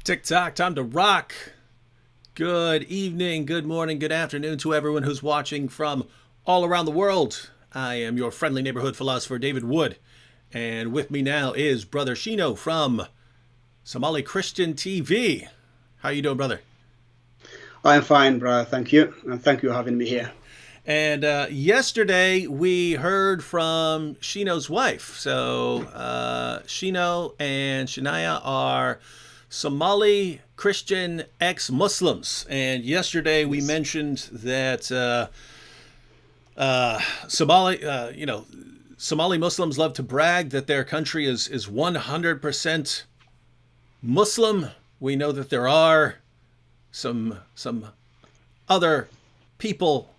TikTok, time to rock. Good evening, good morning, good afternoon to everyone who's watching from all around the world. I am your friendly neighborhood philosopher, David Wood. And with me now is Brother Shino from Somali Christian TV. How you doing, brother? I'm fine, brother. Thank you. And thank you for having me here. And yesterday we heard from Shino's wife. So Shino and Shania are Somali Christian ex-Muslims. And yesterday we mentioned that Somali Muslims love to brag that their country is 100% Muslim. We know that there are some other people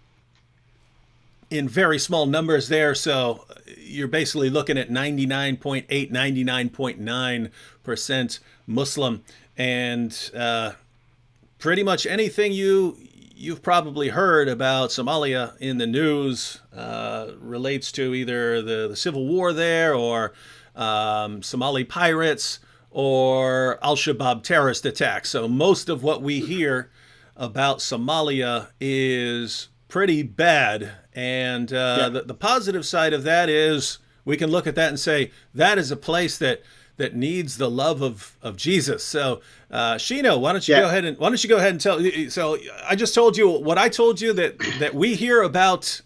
in very small numbers there, so you're basically looking at 99.8, 99.9% Muslim, and pretty much anything you've probably heard about Somalia in the news relates to either the civil war there, or Somali pirates, or Al-Shabaab terrorist attacks. So most of what we hear about Somalia is pretty bad. And the positive side of that is we can look at that and say that is a place that needs the love of Jesus. So Shino, why don't you go ahead and tell? So I just told you what I told you, that we hear about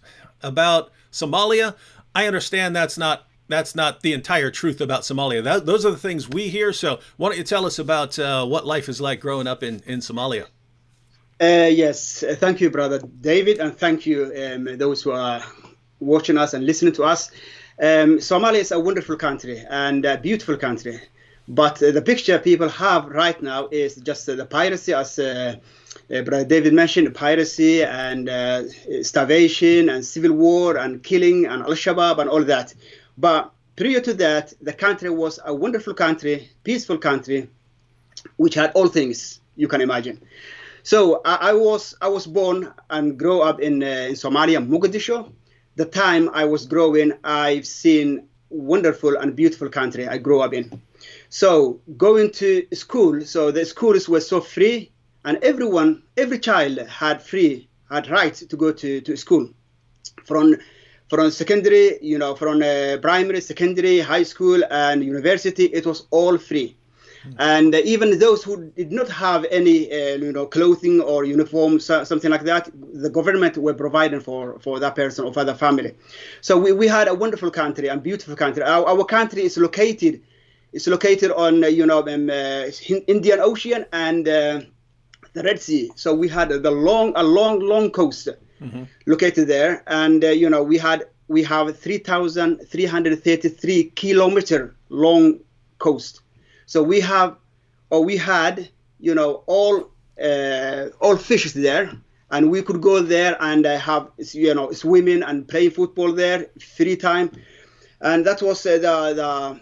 Somalia. I understand that's not the entire truth about Somalia. Those are the things we hear. So why don't you tell us about what life is like growing up in Somalia? Yes, thank you, Brother David, and thank you those who are watching us and listening to us. Somalia is a wonderful country and a beautiful country, but the picture people have right now is just the piracy, as Brother David mentioned, piracy and starvation and civil war and killing and Al-Shabaab and all that. But prior to that, the country was a wonderful country, peaceful country, which had all things you can imagine. So I was born and grew up in Somalia, Mogadishu. The time I was growing, I've seen wonderful and beautiful country I grew up in. So going to school, so the schools were so free, and every child had right to go to school. From secondary, from primary, secondary, high school, and university, it was all free. And even those who did not have any, clothing or uniform, something like that, the government were providing for that person or for the family. So we had a wonderful country and beautiful country. Our country is located on, Indian Ocean and the Red Sea. So we had a long coast located there, and we have 3,333 kilometer long coast. So we had, all fishes there, and we could go there and have, swimming and playing football there, free time, and that was the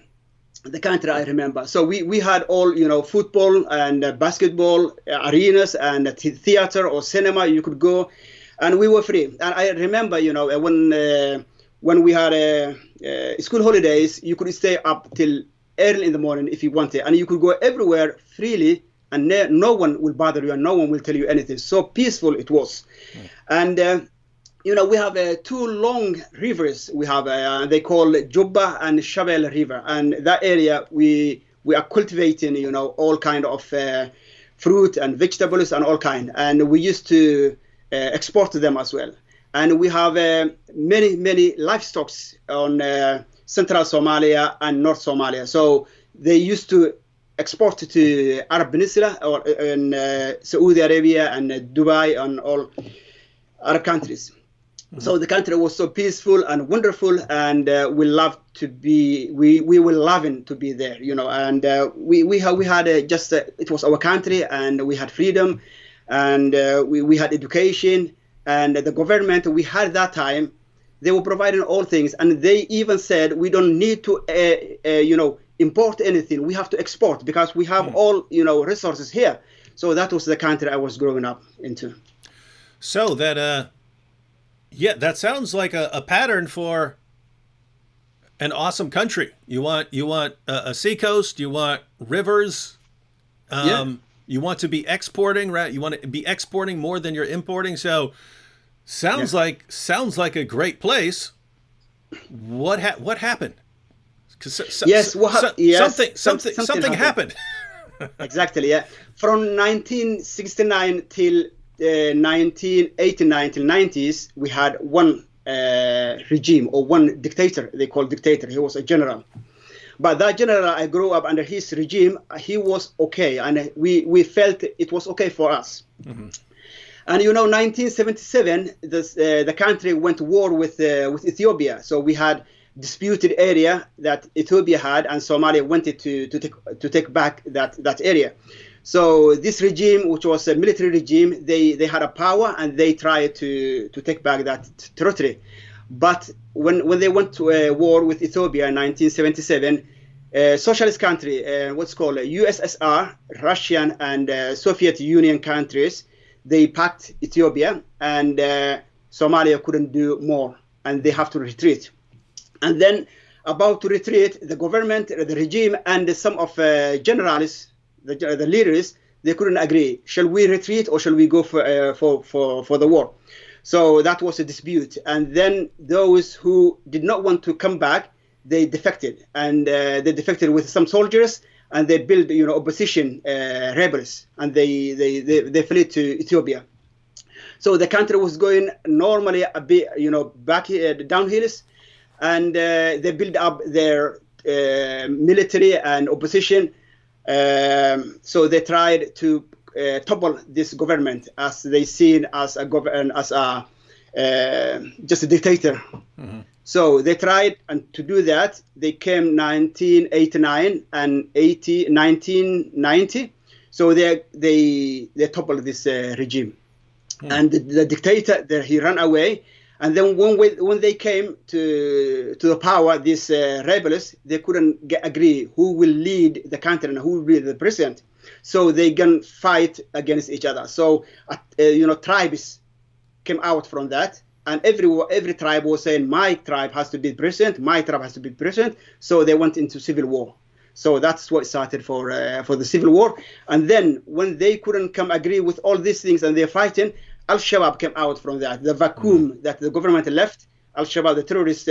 country I remember. So we had all, football and basketball arenas and theater or cinema you could go, and we were free. And I remember, when we had school holidays, you could stay up till early in the morning if you wanted, and you could go everywhere freely, and no one will bother you and no one will tell you anything. So peaceful it was. And we have two long rivers. We have they call Jubba and Shabelle River, and that area we are cultivating all kind of fruit and vegetables and all kind, and we used to export them as well. And we have many livestock on Central Somalia and North Somalia. So they used to export to Arab Peninsula or in Saudi Arabia and Dubai and all Arab countries. So the country was so peaceful and wonderful, and we were loving to be there, and we had it was our country, and we had freedom, and we had education, and the government we had that time, they were providing all things, and they even said we don't need to, import anything. We have to export because we have all, resources here. So that was the country I was growing up into. So that, that sounds like a pattern for an awesome country. You want a seacoast, you want rivers, You want to be exporting, right? You want to be exporting more than you're importing. So sounds like a great place. What happened? Yes, Something happened. Exactly, yeah. From 1969 till 1989 till 90s, we had one regime, or one dictator. They call dictator. He was a general. But that general, I grew up under his regime. He was okay, and we felt it was okay for us. Mm-hmm. And 1977, the country went to war with Ethiopia. So we had disputed area that Ethiopia had, and Somalia wanted to take back that area. So this regime, which was a military regime, they had a power, and they tried to take back that territory. But when they went to a war with Ethiopia in 1977, socialist country, what's called USSR, Russian and Soviet Union countries, they packed Ethiopia, and Somalia couldn't do more, and they have to retreat. And then about to retreat, the government, the regime, and some of generals, the leaders, they couldn't agree. Shall we retreat, or shall we go for the war? So that was a dispute. And then those who did not want to come back, they defected, and they defected with some soldiers, and they built, opposition rebels, and they fled to Ethiopia. So the country was going normally a bit, back downhills, and they built up their military and opposition. So they tried to topple this government, as they seen as just a dictator. Mm-hmm. So they tried, and to do that, they came 1989 and 1990. So they toppled this regime, and the dictator there, he ran away. And then when they came to the power, these rebels, they couldn't agree who will lead the country and who will be the president. So they can fight against each other. So tribes came out from that. And every tribe was saying, my tribe has to be president, my tribe has to be president. So they went into civil war. So that's what started for the civil war. And then when they couldn't agree with all these things, and they're fighting, Al-Shabaab came out from that. The vacuum that the government left, Al-Shabaab, the terrorist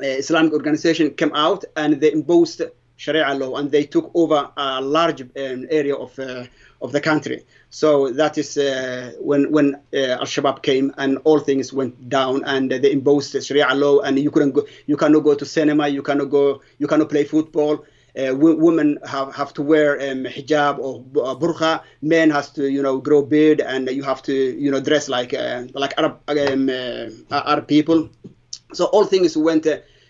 Islamic organization, came out, and they imposed Sharia law, and they took over a large area of the country. So that is when Al-Shabaab came, and all things went down, and they imposed Sharia law, and you cannot go to cinema, you cannot play football. Women have to wear hijab or burqa. Men has to grow beard, and you have to dress like Arab people. So all things went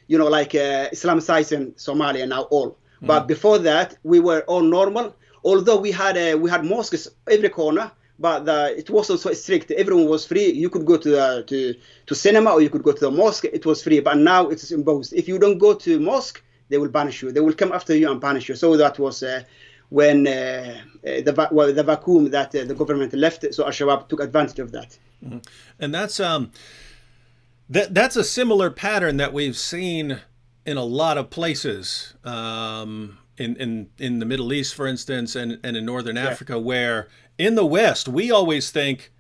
Islamicizing Somalia now all. Mm-hmm. But before that, we were all normal. Although we had mosques every corner, but it wasn't so strict. Everyone was free. You could go to cinema, or you could go to the mosque. It was free. But now it's imposed. If you don't go to mosque, they will banish you. They will come after you and punish you. So that was when the vacuum that the government left. So Al-Shabaab took advantage of that. Mm-hmm. And that's a similar pattern that we've seen in a lot of places, in the Middle East, for instance, and in Northern Africa, where in the West, we always think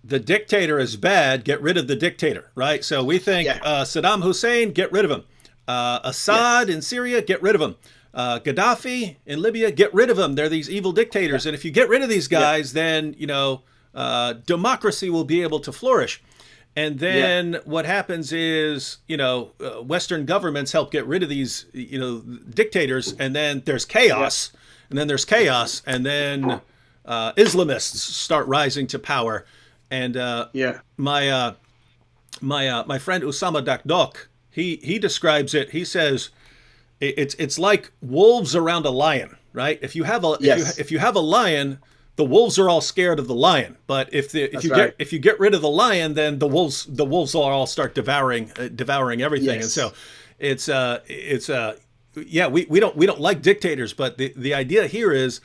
the dictator is bad, get rid of the dictator, right? So we think Saddam Hussein, get rid of him. Assad in Syria, get rid of him. Gaddafi in Libya, get rid of them. They're these evil dictators. And if you get rid of these guys, then, democracy will be able to flourish. And then what happens is, Western governments help get rid of these, dictators. And then there's chaos. And then there's chaos. And then Islamists start rising to power. And my friend Usama Dakdok, he describes it. He says it's like wolves around a lion, right? If you have a lion, the wolves are all scared of the lion. But if you get rid of the lion, then the wolves will all start devouring everything. Yes. And so we don't like dictators, but the idea here is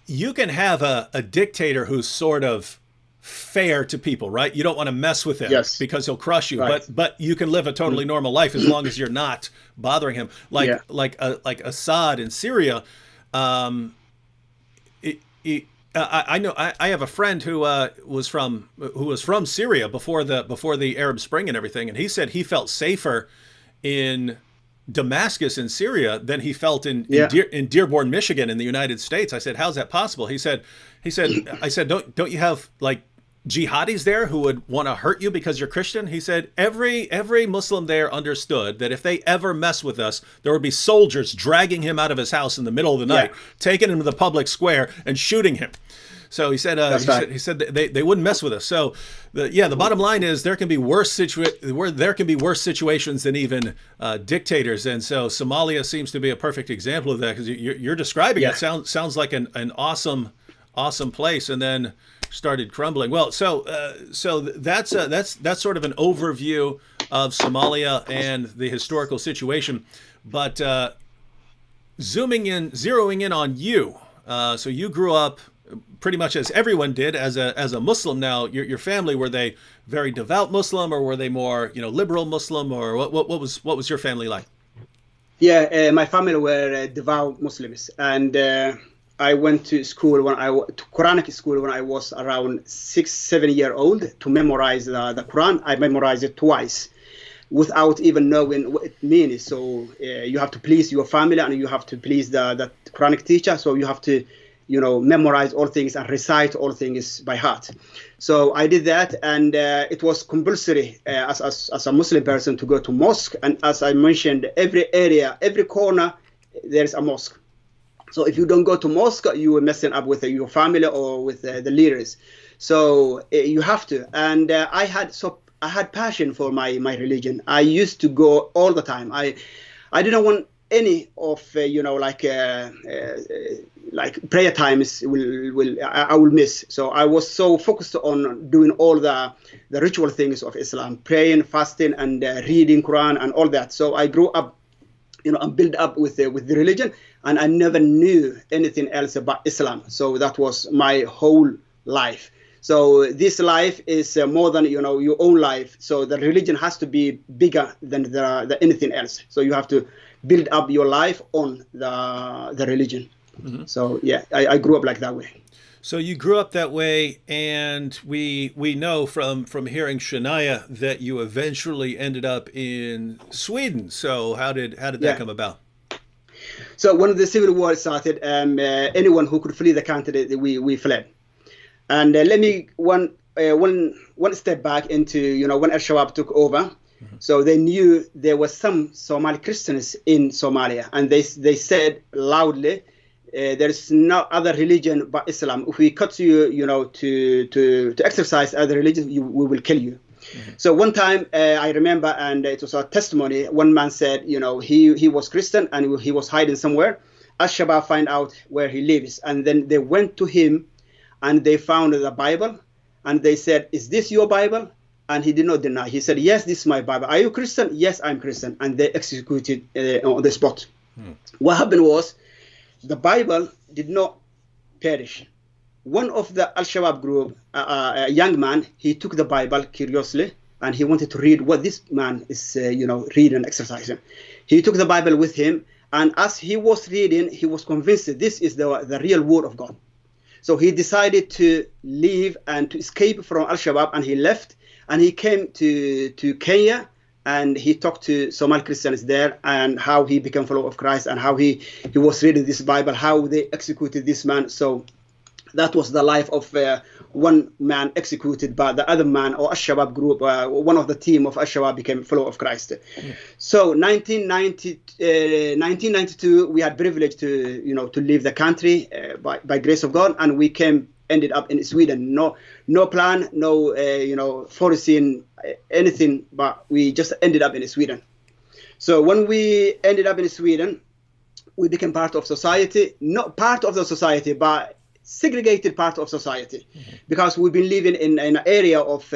you can have a dictator who's sort of fair to people, right? You don't want to mess with him because he'll crush you, right. but you can live a totally normal life as long as you're not bothering him. Like Assad in Syria, I know I have a friend who was from Syria before the Arab Spring and everything, and he said he felt safer in Damascus in Syria than he felt in Dearborn, Michigan in the United States. I said, how's that possible? He said, I said, don't you have like jihadis there who would want to hurt you because you're Christian? He said, every Muslim there understood that if they ever mess with us, there would be soldiers dragging him out of his house in the middle of the night, taking him to the public square and shooting him. So he said, he said they wouldn't mess with us. So the bottom line is there can be worse situations than even dictators. And so Somalia seems to be a perfect example of that, because you're describing it. Sounds like an awesome place, and then started crumbling. Well, so that's sort of an overview of Somalia and the historical situation. But zeroing in on you. So you grew up pretty much as everyone did as a Muslim. Now, your family, were they very devout Muslim, or were they more liberal Muslim, or what was your family like? Yeah, my family were devout Muslims, and I went to school to Quranic school when I was around 6-7 years old to memorize the Quran. I memorized it twice without even knowing what it means. So you have to please your family, and you have to please the Quranic teacher. So you have to memorize all things and recite all things by heart. So I did that, and it was compulsory as a Muslim person to go to mosque. And as I mentioned, every area, every corner, there's a mosque. So if you don't go to mosque, you are messing up with your family or with the leaders. So you have to. And I had passion for my religion. I used to go all the time. I didn't want any of like prayer times I will miss. So I was so focused on doing all the ritual things of Islam, praying, fasting, and reading Quran and all that. So I grew up, and built up with the religion, and I never knew anything else about Islam. So that was my whole life. So this life is more than your own life. So the religion has to be bigger than the anything else. So you have to build up your life on the religion. Mm-hmm. So yeah, I grew up like that way. So you grew up that way, and we know from hearing Shania that you eventually ended up in Sweden. So how did that come about? So when the civil war started, anyone who could flee the country, we fled. And let me one step back into when Al-Shabaab took over. Mm-hmm. So they knew there were some Somali Christians in Somalia, and they said loudly, there is no other religion but Islam. If we cut you, to exercise other religion, we will kill you. Mm-hmm. So one time I remember, and it was a testimony. One man said, he was Christian and he was hiding somewhere. Al-Shabaab find out where he lives, and then they went to him, and they found the Bible, and they said, "Is this your Bible?" And he did not deny. He said, "Yes, this is my Bible." "Are you Christian?" "Yes, I'm Christian." And they executed on the spot. Mm. What happened was, the Bible did not perish. One of the Al-Shabaab group, a young man, he took the Bible curiously, and he wanted to read what this man is, reading and exercising. He took the Bible with him, and as he was reading, he was convinced that this is the real word of God. So he decided to leave and to escape from Al-Shabaab, and he left, and he came to Kenya, and he talked to Somali Christians there, and how he became follower of Christ, and how he was reading this Bible, how they executed this man. So that was the life of one man executed by the other man, or Al-Shabaab group. One of the team of Al-Shabaab became follower of Christ. Yeah. So 1992, we had privilege to leave the country by grace of God, and we ended up in Sweden. No plan, no foreseen anything, but we just ended up in Sweden. So when we ended up in Sweden, we became part of society, not part of the society, but segregated part of society, because we've been living in an area of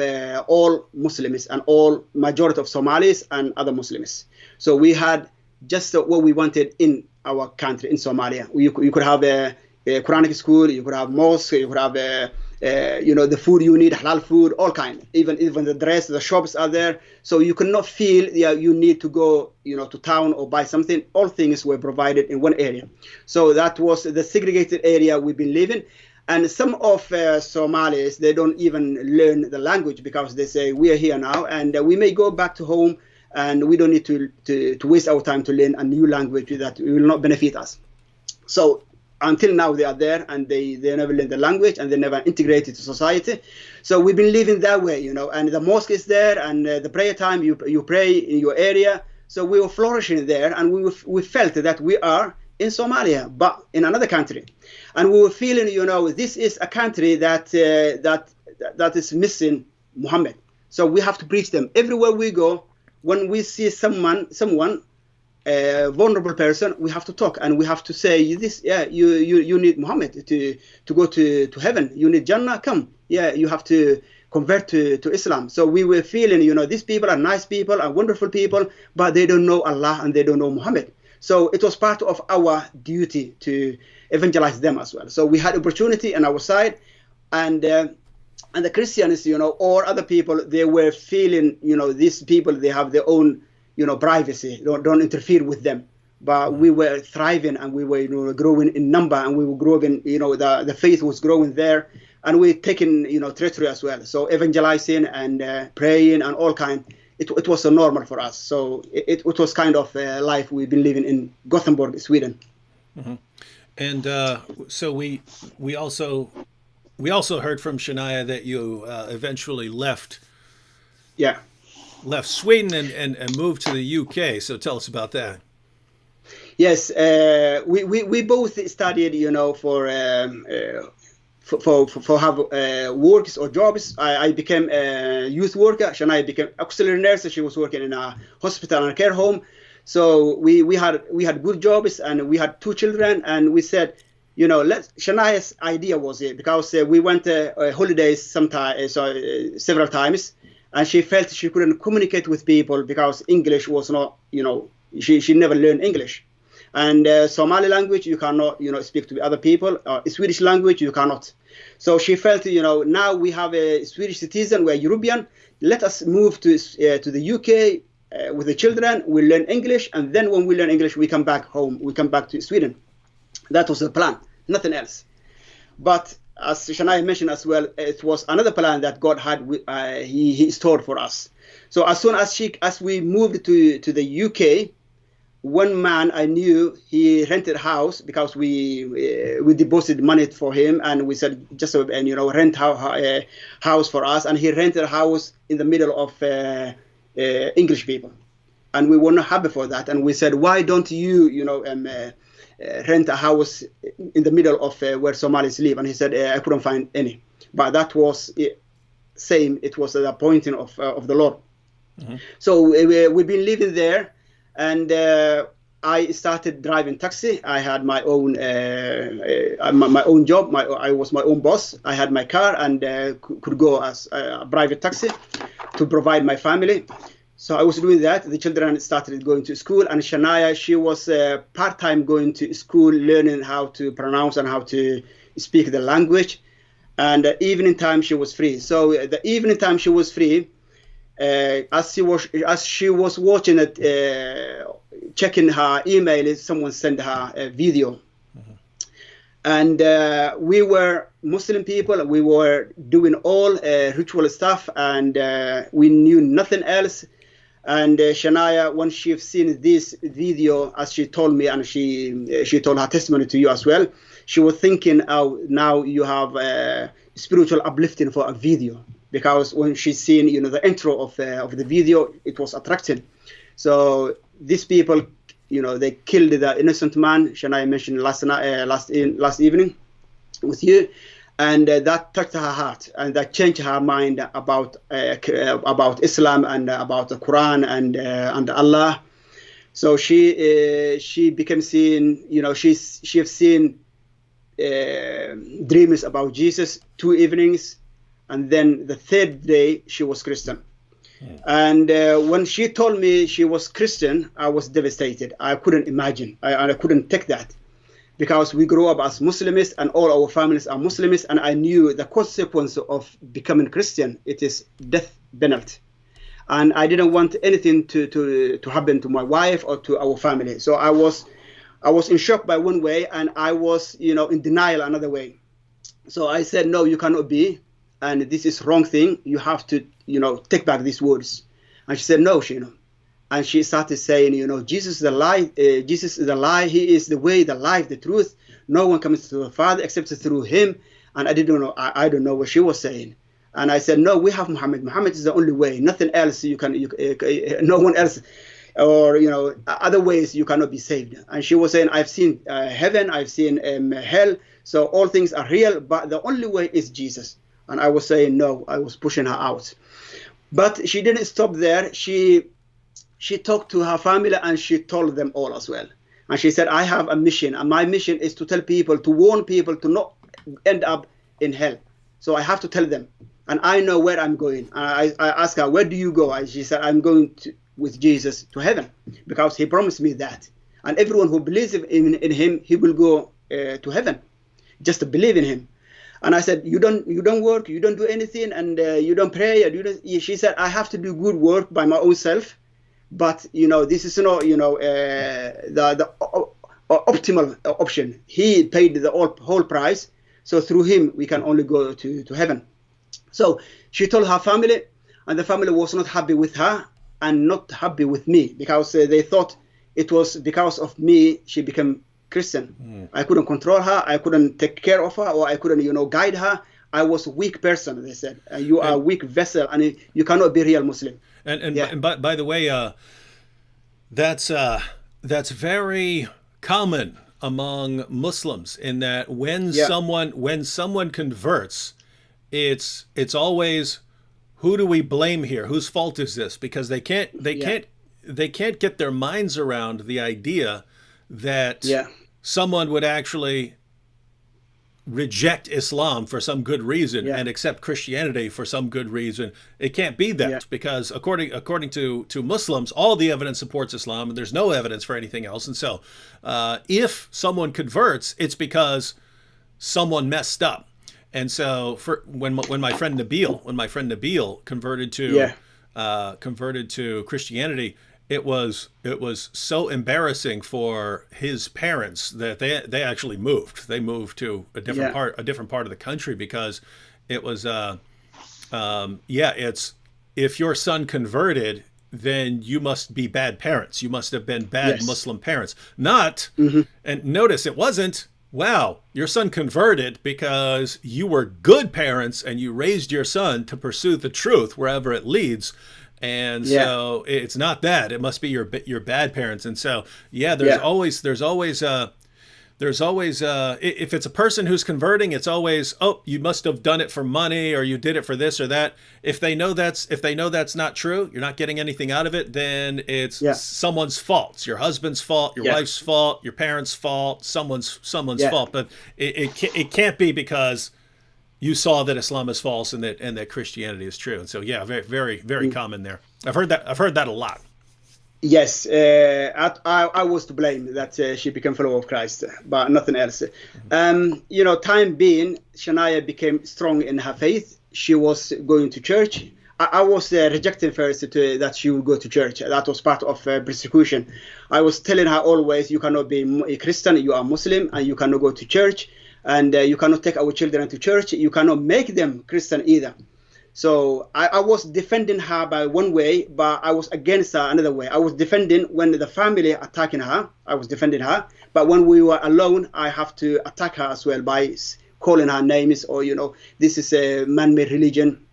all Muslims and all majority of Somalis and other Muslims. So we had just what we wanted in our country, in Somalia. You could have a Quranic school, you could have mosque, you could have the food you need, halal food, all kind. Even the dress, the shops are there. So you cannot feel you need to go, to town or buy something. All things were provided in one area. So that was the segregated area we've been living. And some of Somalis, they don't even learn the language because they say, we are here now and we may go back to home and we don't need to waste our time to learn a new language that will not benefit us. So until now they are there and they never learn the language and they never integrated to society. So we've been living that way, and the mosque is there and the prayer time, you pray in your area. So we were flourishing there and we felt that we are in Somalia, but in another country. And we were feeling, this is a country that is missing Muhammad. So we have to preach them everywhere we go. When we see someone, a vulnerable person, we have to talk and we have to say this. Yeah, you need Muhammad to go to heaven. You need Jannah. Come. Yeah, you have to convert to Islam. So we were feeling, these people are nice people, are wonderful people, but they don't know Allah and they don't know Muhammad. So it was part of our duty to evangelize them as well. So we had opportunity on our side, and the Christians, or other people, they were feeling, these people, they have their own, privacy. Don't interfere with them. But we were thriving and we were, growing in number and we were growing, the faith was growing there, and we taking, territory as well. So evangelizing and praying and all kind. It was so normal for us. So it was kind of life we've been living in Gothenburg, Sweden. Mm-hmm. And so we also heard from Shania that you eventually left Sweden and moved to the UK. So tell us about that. Yes, we both studied, for have works or jobs. I became a youth worker. Shania became auxiliary nurse. She was working in a hospital and a care home. So we had good jobs and we had 2 children. And we said, Shania's idea was it because we went holidays several times, and she felt she couldn't communicate with people because English was not, she never learned English. And Somali language, you cannot, speak to other people. Swedish language, you cannot. So she felt, now we have a Swedish citizen, we're European. Let us move to the UK with the children. We learn English, and then when we learn English, we come back home. We come back to Sweden. That was the plan, nothing else. But as Shania mentioned as well, it was another plan that God had. He stored for us. So as soon as we moved to the UK. One man I knew, he rented a house because we deposited money for him, and we said just rent a house for us, and he rented a house in the middle of English people, and we were not happy for that, and we said, why don't you rent a house in the middle of where Somalis live? And he said, I couldn't find any, but that was same. It was the appointing of the Lord. Mm-hmm. So we've been living there. And I started driving taxi. I had my own my own job. I was my own boss. I had my car and could go as a private taxi to provide my family. So I was doing that. The children started going to school, and Shania, she was part-time going to school, learning how to pronounce and how to speak the language. And evening time she was free. So the evening time she was free. As she was watching it, checking her email, someone sent her a video. Mm-hmm. And we were Muslim people. We were doing all ritual stuff, and we knew nothing else. And Shania, when she seen this video, as she told me, and she told her testimony to you as well, she was thinking, oh, now you have spiritual uplifting for a video. Because when she's seen, the intro of the video, it was attractive. So these people, they killed the innocent man. Shania mentioned last evening with you, and that touched her heart, and that changed her mind about Islam and about the Quran and Allah. So she became seeing, she have seen dreams about Jesus 2 evenings. And then the 3rd day, she was Christian. Yeah. And when she told me she was Christian, I was devastated. I couldn't imagine. I couldn't take that. because we grew up as Muslims and all our families are Muslims, and I knew the consequence of becoming Christian. It is death penalty. And I didn't want anything to happen to my wife or to our family. So I was in shock by one way, and I was, in denial another way. So I said, no, you cannot be, and this is wrong thing. You have to, take back these words. And she said, no, Shino. And she started saying, Jesus is the lie. Jesus is the lie. He is the way, the life, the truth. No one comes to the Father except through him. And I didn't know. I don't know what she was saying. And I said, no, we have Muhammad. Muhammad is the only way. Nothing else. No one else, or other ways you cannot be saved. And she was saying, I've seen heaven. I've seen hell. So all things are real, but the only way is Jesus. And I was saying no. I was pushing her out. But she didn't stop there. She talked to her family and she told them all as well. And she said, I have a mission, and my mission is to tell people, to warn people to not end up in hell. So I have to tell them. And I know where I'm going. And I asked her, where do you go? And she said, I'm going with Jesus to heaven, because he promised me that. And everyone who believes in him, he will go to heaven. Just to believe in him. And I said, you don't work, you don't do anything, and you don't pray. She said, I have to do good work by my own self. But this is not the optimal option. He paid the whole price, so through him we can only go to heaven. So she told her family, and the family was not happy with her and not happy with me, because they thought it was because of me she became Christian. I couldn't control her, I couldn't take care of her, or I couldn't guide her. I was a weak person, they said. You are a weak vessel, and you cannot be real Muslim. And by the way, that's very common among Muslims, in that when someone converts, it's always, who do we blame here? Whose fault is this? Because they can't get their minds around the idea that someone would actually reject Islam for some good reason and accept Christianity for some good reason. It can't be that, because according to Muslims, all the evidence supports Islam, and there's no evidence for anything else. And so if someone converts, it's because someone messed up. And so when my friend Nabil converted to Christianity, it was so embarrassing for his parents that they actually moved. They moved to a different part of the country, because it was it's, if your son converted, then you must be bad parents. You must have been bad Muslim parents. Not, and notice it wasn't, wow, your son converted because you were good parents and you raised your son to pursue the truth wherever it leads. And so it's not that. It must be your bad parents. And so there's always if it's a person who's converting, it's always, oh, you must have done it for money, or you did it for this or that. If they know that's not true, you're not getting anything out of it, then it's someone's fault. It's your husband's fault, your wife's fault, your parents' fault, someone's fault. But it can't be because you saw that Islam is false and that Christianity is true. And so very, very, very common there. I've heard that a lot. Yes, I was to blame that she became follower of Christ, but nothing else. Time being, Shania became strong in her faith. She was going to church. I was rejecting first that she would go to church. That was part of persecution. I was telling her always, you cannot be a Christian, you are Muslim, and you cannot go to church, and you cannot take our children to church. You cannot make them Christian either. So I was defending her by one way, but I was against her another way. I was defending when the family attacking her. I was defending her. But when we were alone, I have to attack her as well by calling her names, or, this is a man-made religion.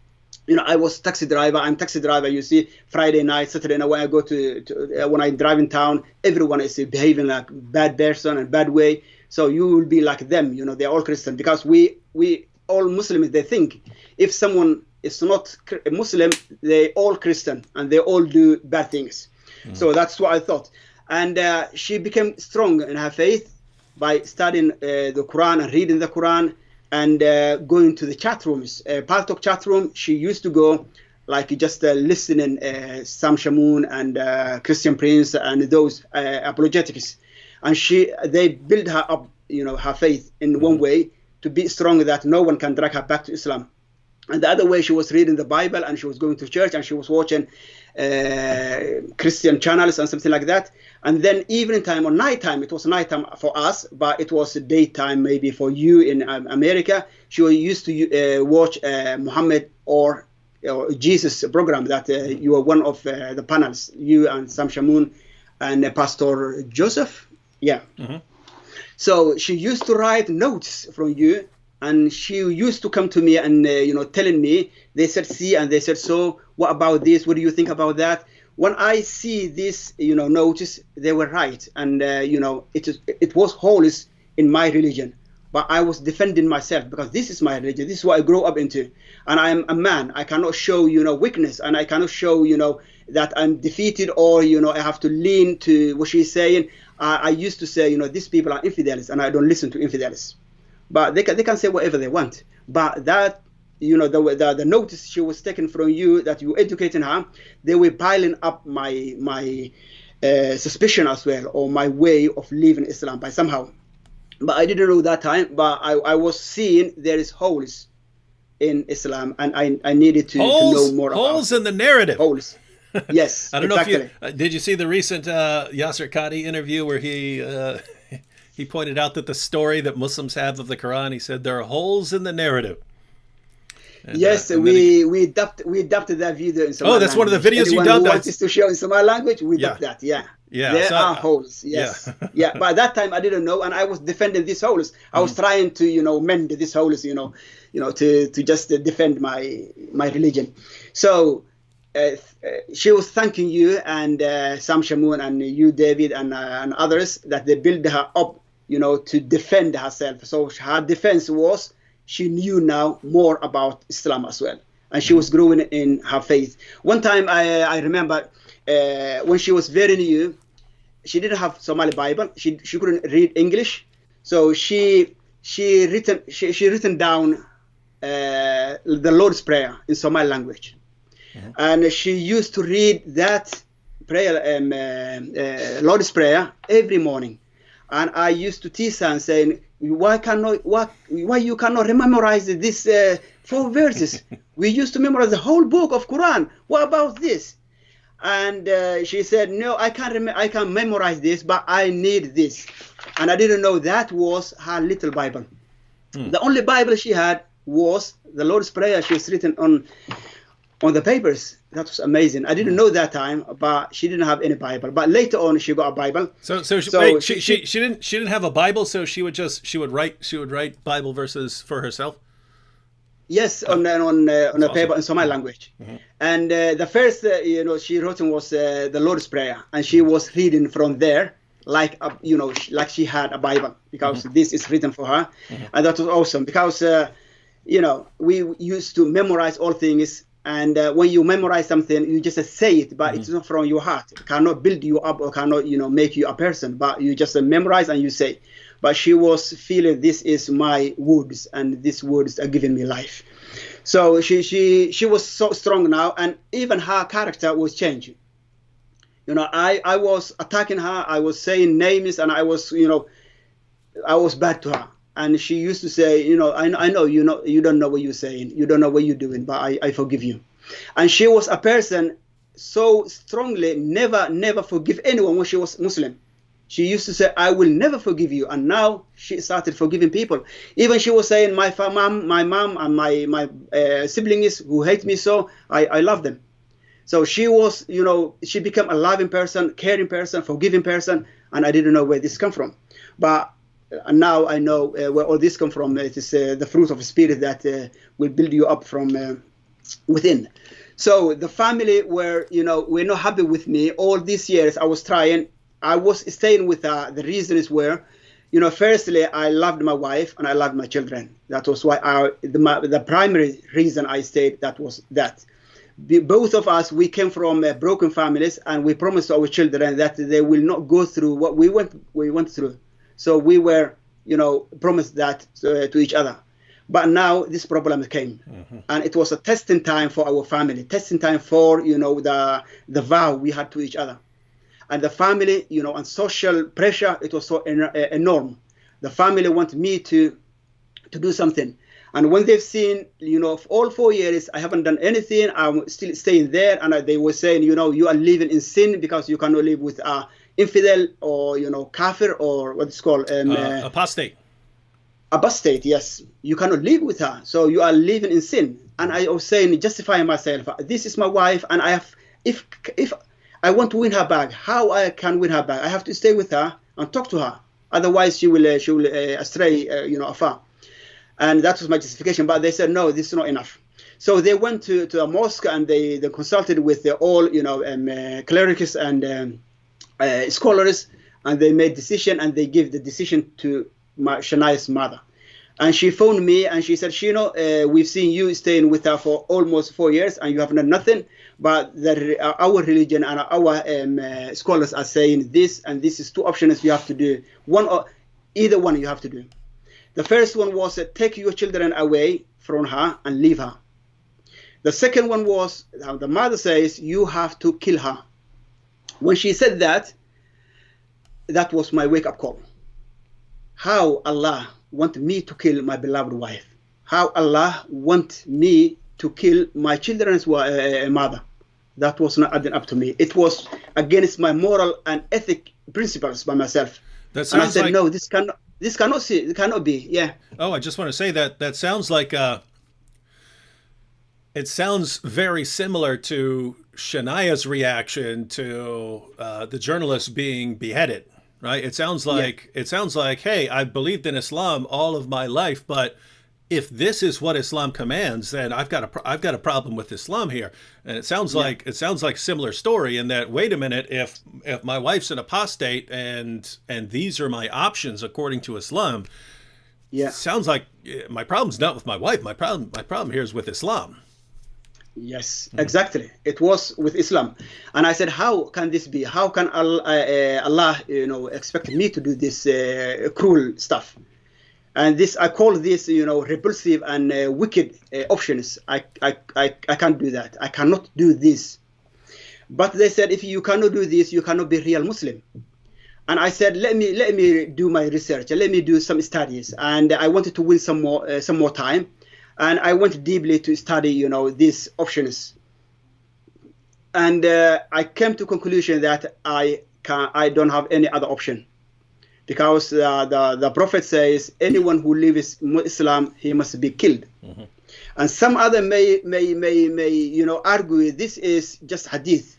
I was taxi driver. I'm taxi driver. You see, Friday night, Saturday night, when I go when I drive in town, everyone is behaving like bad person and bad way. So you will be like them. They're all Christian, because we all Muslims, they think if someone is not a Muslim, they all Christian and they all do bad things. So that's what I thought. And she became strong in her faith by studying the Quran and reading the Quran and going to the chat rooms. Part of chat room, she used to go like just listening Sam Shamoun and Christian Prince and those apologetics. And they built her up her faith in one way, to be strong that no one can drag her back to Islam. And the other way, she was reading the Bible, and she was going to church, and she was watching Christian channels and something like that. And then evening time or nighttime, it was nighttime for us, but it was daytime maybe for you in America. She used to watch Muhammad or Jesus program that you were one of the panels, you and Sam Shamoun and Pastor Joseph. Yeah. Mm-hmm. So she used to write notes from you, and she used to come to me and telling me, they said see, and they said so, what about this, what do you think about that? When I see this notice, they were right, and it was holiness in my religion, but I was defending myself because this is my religion, this is what I grew up into, and I am a man. I cannot show weakness, and I cannot show that I'm defeated, or I have to lean to what she's saying. I used to say these people are infidels, and I don't listen to infidels. But they can say whatever they want. But that, the notice she was taken from you, that you educating her, they were piling up my suspicion as well, or my way of living Islam by somehow. But I didn't know that time. But I was seeing there is holes in Islam, and I needed to know more about holes in the narrative. Holes. Yes. I don't exactly. know if you did you see the recent Yasser Qadi interview where he pointed out that the story that Muslims have of the Quran, he said there are holes in the narrative. And, yes, we adapted that video in Somali. Oh, that's one of the videos you dubbed. Anyone who wants to show in Somali language, we dubbed that. Yeah. There are holes. Yes. Yeah. But at that time I didn't know, and I was defending these holes. I was trying to mend these holes. To just defend my religion. So she was thanking you and Sam Shamoun and you, David, and others, that they built her up, to defend herself. So her defense was she knew now more about Islam as well, and she was growing in her faith. One time I remember when she was very new, she didn't have Somali Bible. She couldn't read English, so she written down the Lord's Prayer in Somali language. And she used to read that prayer, Lord's Prayer, every morning. And I used to tease her and saying, why you cannot memorize these 4 verses? We used to memorize the whole book of Quran. What about this? And she said, no, I can't memorize this, but I need this. And I didn't know that was her little Bible. The only Bible she had was the Lord's Prayer. She was written on the papers. That was amazing. I didn't know that time, but she didn't have any Bible. But later on, she got a Bible. So she didn't have a Bible, so she would write Bible verses for herself. Yes, on a paper in Somali language. And the first she wrote was the Lord's Prayer, and she was reading from there like she had a Bible, because this is written for her, and that was awesome because we used to memorize all things. And when you memorize something, you just say it, but it's not from your heart. It cannot build you up or cannot, make you a person. But you just memorize and you say. But she was feeling, this is my words, and these words are giving me life. So she was so strong now, and even her character was changing. I was attacking her. I was saying names, and I was bad to her. And she used to say, I know, you don't know what you're saying. You don't know what you're doing, but I forgive you. And she was a person so strongly, never forgive anyone when she was Muslim. She used to say, I will never forgive you. And now she started forgiving people. Even she was saying, my mom and my siblings who hate me so, I love them. So she was, she became a loving person, caring person, forgiving person. And I didn't know where this come from. But and now I know where all this come from. It is the fruit of the Spirit that will build you up from within. So the family were not happy with me. All these years I was trying. I was staying with her. The reasons were, firstly, I loved my wife and I loved my children. That was why the primary reason I stayed, that was that. Both of us, we came from broken families, and we promised our children that they will not go through what we went through. So we were, promised that to each other. But now this problem came, and it was a testing time for our family, testing time for, the vow we had to each other. And the family, and social pressure, it was so enormous The family want me to do something. And when they've seen, for all 4 years, I haven't done anything, I'm still staying there. And they were saying, you are living in sin because you cannot live with infidel or, kafir or what it's called. Apostate. Apostate, yes. You cannot live with her. So you are living in sin. And I was saying, justifying myself, this is my wife. And I have, if I want to win her back, how I can win her back? I have to stay with her and talk to her. Otherwise, she will astray, afar. And that was my justification. But they said, no, this is not enough. So they went to a mosque and they consulted with all, clerics and scholars, and they made decision and they give the decision to Shania's mother. And she phoned me and she said, Shino, we've seen you staying with her for almost 4 years and you have done nothing. But our religion and our scholars are saying this, and this is 2 options you have to do. Either one you have to do. The first one was take your children away from her and leave her. The second one was, the mother says, you have to kill her. When she said that, that was my wake-up call. How Allah want me to kill my beloved wife? How Allah want me to kill my children's mother? That was not adding up to me. It was against my moral and ethic principles by myself. That sounds and I said, like... no, this cannot be. Yeah. Oh, I just want to say that sounds like it sounds very similar to Shania's reaction to the journalist being beheaded. Right? It sounds like hey, I've believed in Islam all of my life, but if this is what Islam commands, then I've got a problem with Islam here. And it sounds like a similar story in that, wait a minute, if my wife's an apostate and these are my options according to Islam, sounds like my problem's not with my wife. My problem here is with Islam. Yes, exactly. It was with Islam. And I said, how can this be? How can Allah expect me to do this cruel stuff? And I call this, repulsive and wicked options. I can't do that. I cannot do this. But they said, if you cannot do this, you cannot be real Muslim. And I said, let me do my research. Let me do some studies. And I wanted to win some more time. And I went deeply to study, these options. And I came to conclusion that I don't have any other option. Because the Prophet says, anyone who leaves Islam, he must be killed. Mm-hmm. And some other may argue this is just hadith.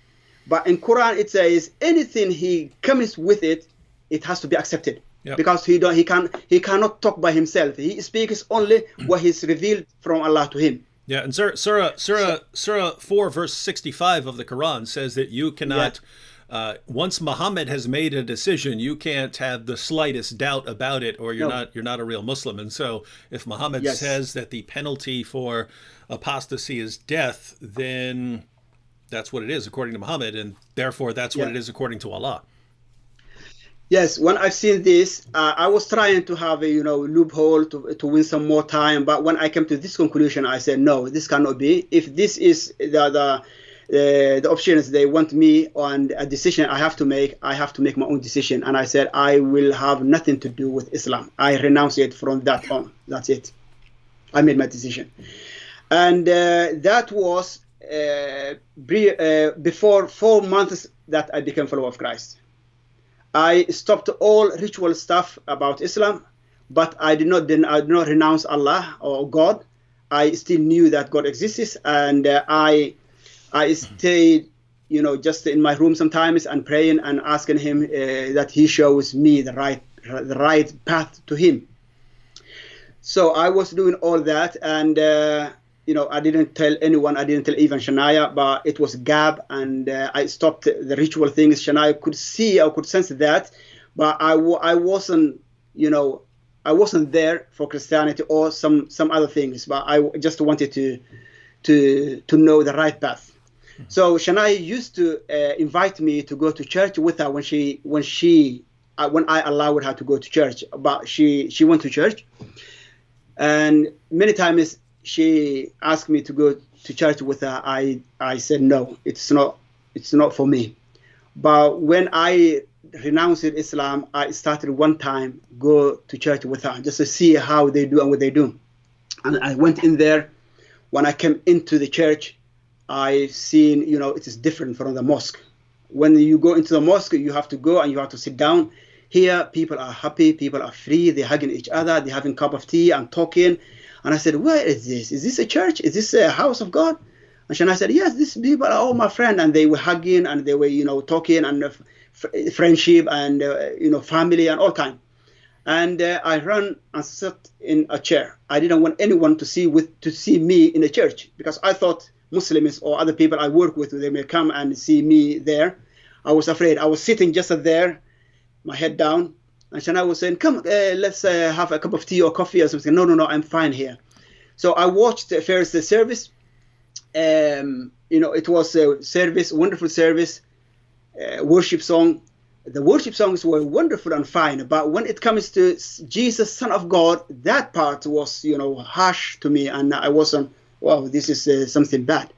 But in Quran it says anything he comes with it, it has to be accepted. Yep. Because he cannot talk by himself. He speaks only what is revealed from Allah to him. Yeah, and Surah 4 verse 65 of the Quran says that you cannot, once Muhammad has made a decision, you can't have the slightest doubt about it, or you're not a real Muslim. And so, if Muhammad says that the penalty for apostasy is death, then that's what it is according to Muhammad, and therefore that's what it is according to Allah. Yes, when I've seen this, I was trying to have a loophole to win some more time. But when I came to this conclusion, I said, no, this cannot be. If this is the options they want me on a decision I have to make my own decision. And I said, I will have nothing to do with Islam. I renounce it from that on. That's it. I made my decision. And that was before 4 months that I became a follower of Christ. I stopped all ritual stuff about Islam, but I did not renounce Allah or God. I still knew that God exists, and I stayed, just in my room sometimes and praying and asking Him that He shows me the right path to Him. So I was doing all that, and I didn't tell anyone. I didn't tell even Shania, but it was gap, and I stopped the ritual things. Shania could see, I could sense that, but I wasn't, I wasn't there for Christianity or some other things. But I just wanted to know the right path. Mm-hmm. So Shania used to invite me to go to church with her when I allowed her to go to church. But she went to church, and many times she asked me to go to church with her. I said no, it's not for me. But when I renounced Islam, I started one time go to church with her just to see how they do and what they do. And I went in there. When I came into the church, I seen, it is different from the mosque. When you go into the mosque, you have to go and you have to sit down. Here, people are happy, people are free, they're hugging each other, they're having a cup of tea and talking. And I said, where is this? Is this a church? Is this a house of God? And Shania said, yes, these people are all my friends. And they were hugging and they were, talking and friendship and, family and all kind. And I ran and sat in a chair. I didn't want anyone to see me in the church, because I thought Muslims or other people I work with, they may come and see me there. I was afraid. I was sitting just there, my head down. And Shania was saying, come, let's have a cup of tea or coffee or something. No, I'm fine here. So I watched first the service. It was a service, wonderful service, worship song. The worship songs were wonderful and fine, but when it comes to Jesus, Son of God, that part was, harsh to me, and I wasn't, wow, this is something bad.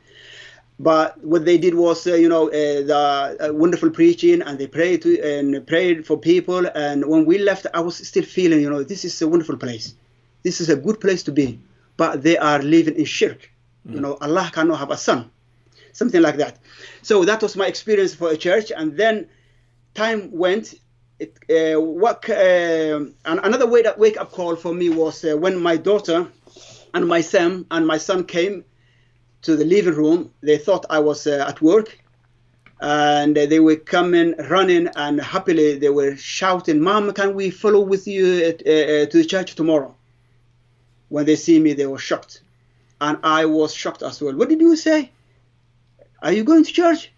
But what they did was, the wonderful preaching, and they prayed for people. And when we left, I was still feeling, this is a wonderful place. This is a good place to be. But they are living in shirk. Allah cannot have a son, something like that. So that was my experience for a church. And then time went. Another wake-up call for me was when my daughter and my son came to the living room. They thought I was at work, and they were coming, running, and happily they were shouting, "Mom, can we follow with you to the church tomorrow?" When they see me, they were shocked, and I was shocked as well. What did you say? Are you going to church?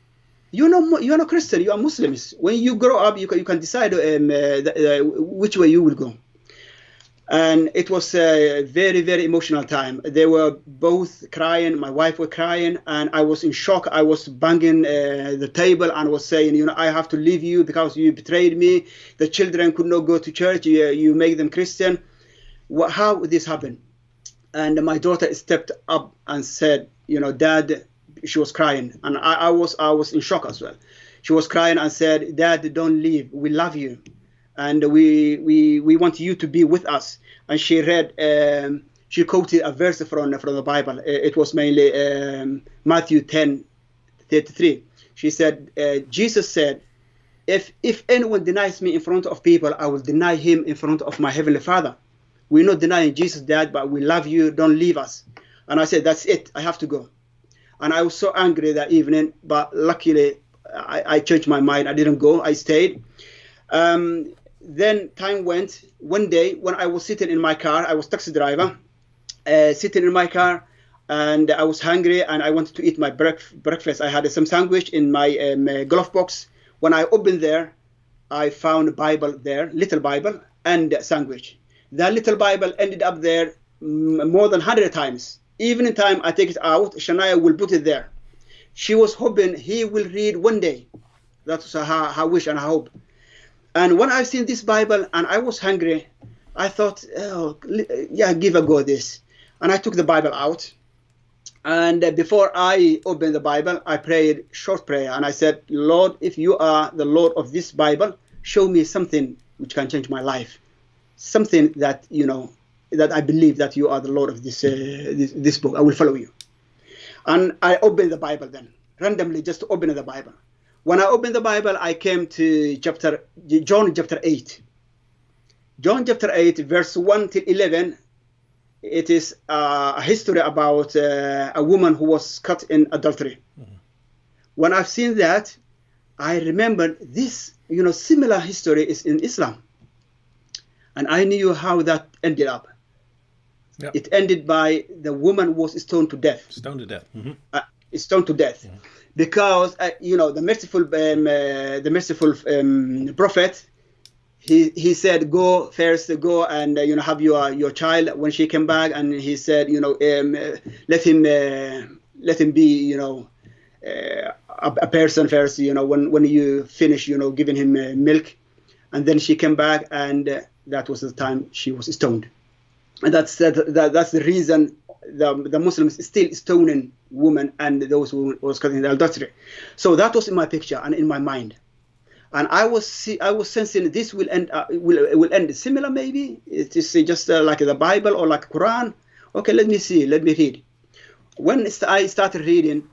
You're not Christian. You are Muslims. When you grow up, you can decide which way you will go. And it was a very, very emotional time. They were both crying. My wife was crying, and I was in shock. I was banging the table and was saying, I have to leave you because you betrayed me. The children could not go to church. You make them Christian. How would this happen? And my daughter stepped up and said, Dad. She was crying, and I was in shock as well. She was crying and said, "Dad, don't leave. We love you, and we want you to be with us." And she read, she quoted a verse from the Bible. It was mainly Matthew 10:33. She said, Jesus said, if anyone denies me in front of people, I will deny him in front of my heavenly Father. We're not denying Jesus, Dad, but we love you. Don't leave us. And I said, that's it. I have to go. And I was so angry that evening, but luckily I changed my mind. I didn't go. I stayed. Then time went. One day when I was sitting in my car, I was taxi driver, sitting in my car, and I was hungry and I wanted to eat my breakfast. I had some sandwich in my glove box. When I opened there, I found a Bible there, little Bible, and a sandwich. That little Bible ended up there more than 100 times. Even in time I take it out, Shania will put it there. She was hoping he will read one day. That's her wish and her hope. And when I've seen this Bible and I was hungry, I thought, give a go this. And I took the Bible out. And before I opened the Bible, I prayed short prayer. And I said, Lord, if you are the Lord of this Bible, show me something which can change my life. Something that, that I believe that you are the Lord of this book. I will follow you. And I opened the Bible then, randomly just to open the Bible. When I opened the Bible, I came to John chapter 8. John chapter 8, verse 1 till 11, it is a history about a woman who was caught in adultery. Mm-hmm. When I've seen that, I remember this, similar history is in Islam. And I knew how that ended up. Yep. It ended by the woman was stoned to death. Stoned to death. Mm-hmm. Stoned to death, mm-hmm. Because the merciful prophet, he said, go and have your child. When she came back, and he said, let him be a person first. When you finish giving him milk, and then she came back, and that was the time she was stoned. And that's the reason the Muslims still stoning women and those who was caught in adultery. So that was in my picture and in my mind. And I was sensing this will end similar, maybe. It is just like the Bible or like Quran. Okay, let me see, let me read. When I started reading,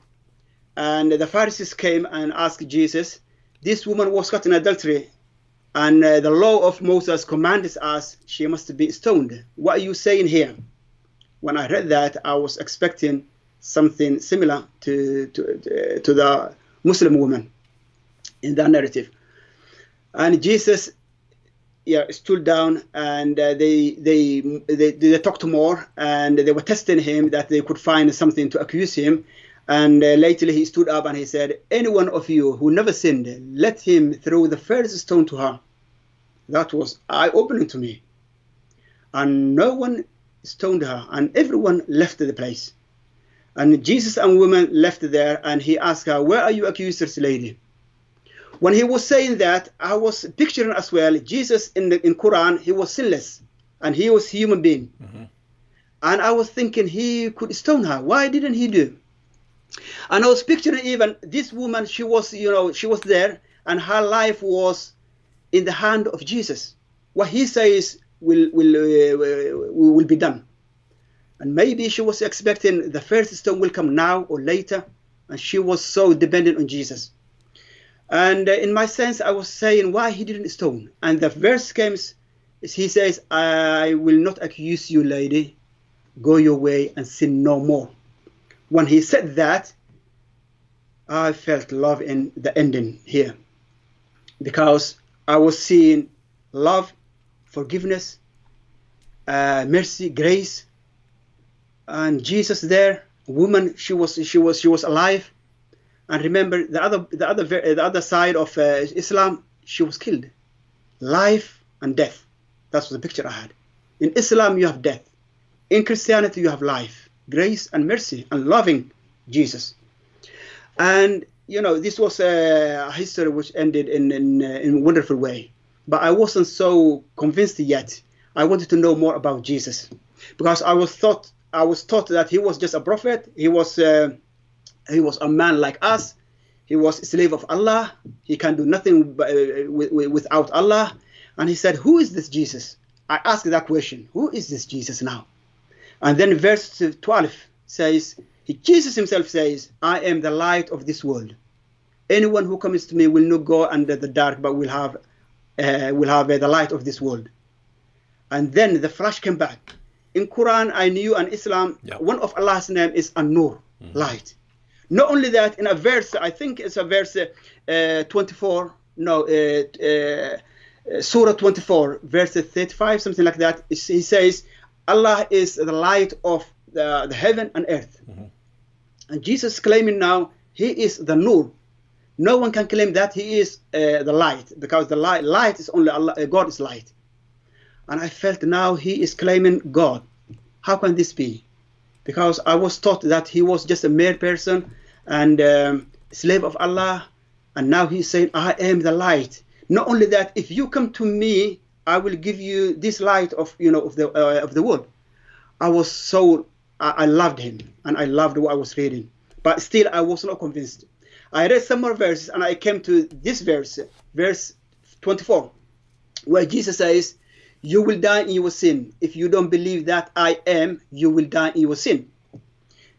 and the Pharisees came and asked Jesus, this woman was caught in adultery, and the law of Moses commands us she must be stoned. What are you saying here? When I read that, I was expecting something similar to the Muslim woman in that narrative. And Jesus stood down, and they talked more, and they were testing him that they could find something to accuse him. And later he stood up and he said, any one of you who never sinned, let him throw the first stone to her. That was eye-opening to me. And no one stoned her, and everyone left the place. And Jesus and women left there, and he asked her, where are your accusers, lady? When he was saying that, I was picturing as well, Jesus in Quran, he was sinless, and he was a human being. Mm-hmm. And I was thinking he could stone her. Why didn't he do? And I was picturing even this woman, she was there, and her life was in the hand of Jesus. What he says will be done. And maybe she was expecting the first stone will come now or later, and she was so dependent on Jesus. And in my sense, I was saying why he didn't stone. And the verse comes, he says, I will not accuse you, lady. Go your way and sin no more. When he said that, I felt love in the ending here, because I was seeing love, forgiveness, mercy, grace, and Jesus there. Woman, she was alive. And remember the other side of Islam, she was killed. Life and death. That's the picture I had. In Islam, you have death. In Christianity, you have life, grace and mercy, and loving Jesus. And this was a history which ended in a wonderful way. But I wasn't so convinced yet. I wanted to know more about Jesus, because I was taught that he was just a prophet. He was a man like us. He was a slave of Allah. He can do nothing without Allah. And he said, who is this Jesus? I asked that question. Who is this Jesus now? And then verse 12 says, Jesus himself says, I am the light of this world. Anyone who comes to me will not go under the dark, but will have the light of this world. And then the flash came back. In Quran, I knew, and Islam, one of Allah's name is An-Nur, light. Not only that, in a verse, I think it's a verse 24, Surah 24, verse 35, something like that. He says, Allah is the light of the heaven and earth. Mm-hmm. And Jesus claiming now, he is the Nur. No one can claim that he is the light, because the light is only Allah, God is light. And I felt now he is claiming God. How can this be? Because I was taught that he was just a mere person and slave of Allah, and now he's saying, I am the light. Not only that, if you come to me, I will give you this light of the world. I loved him, and I loved what I was reading, but still I was not convinced. I read some more verses, and I came to this verse 24, where Jesus says, you will die in your sin. If you don't believe that I am, you will die in your sin.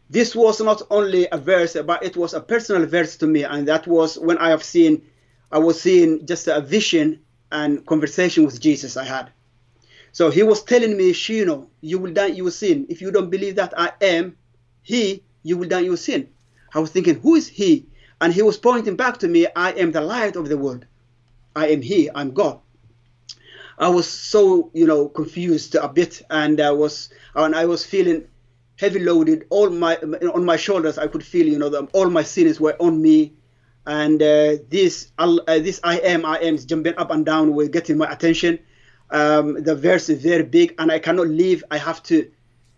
This was not only a verse, but it was a personal verse to me, and that was when I was seeing just a vision and conversation with Jesus I had. So he was telling me, Shino, you will die in your sin. If you don't believe that I am he, you will die in your sin. I was thinking, who is he? And he was pointing back to me, I am the light of the world. I am he, I'm God. I was so, confused a bit, and I was feeling heavy loaded on my shoulders. I could feel, all my sins were on me, and this I am is jumping up and down, were getting my attention. The verse is very big, and I cannot leave. I have to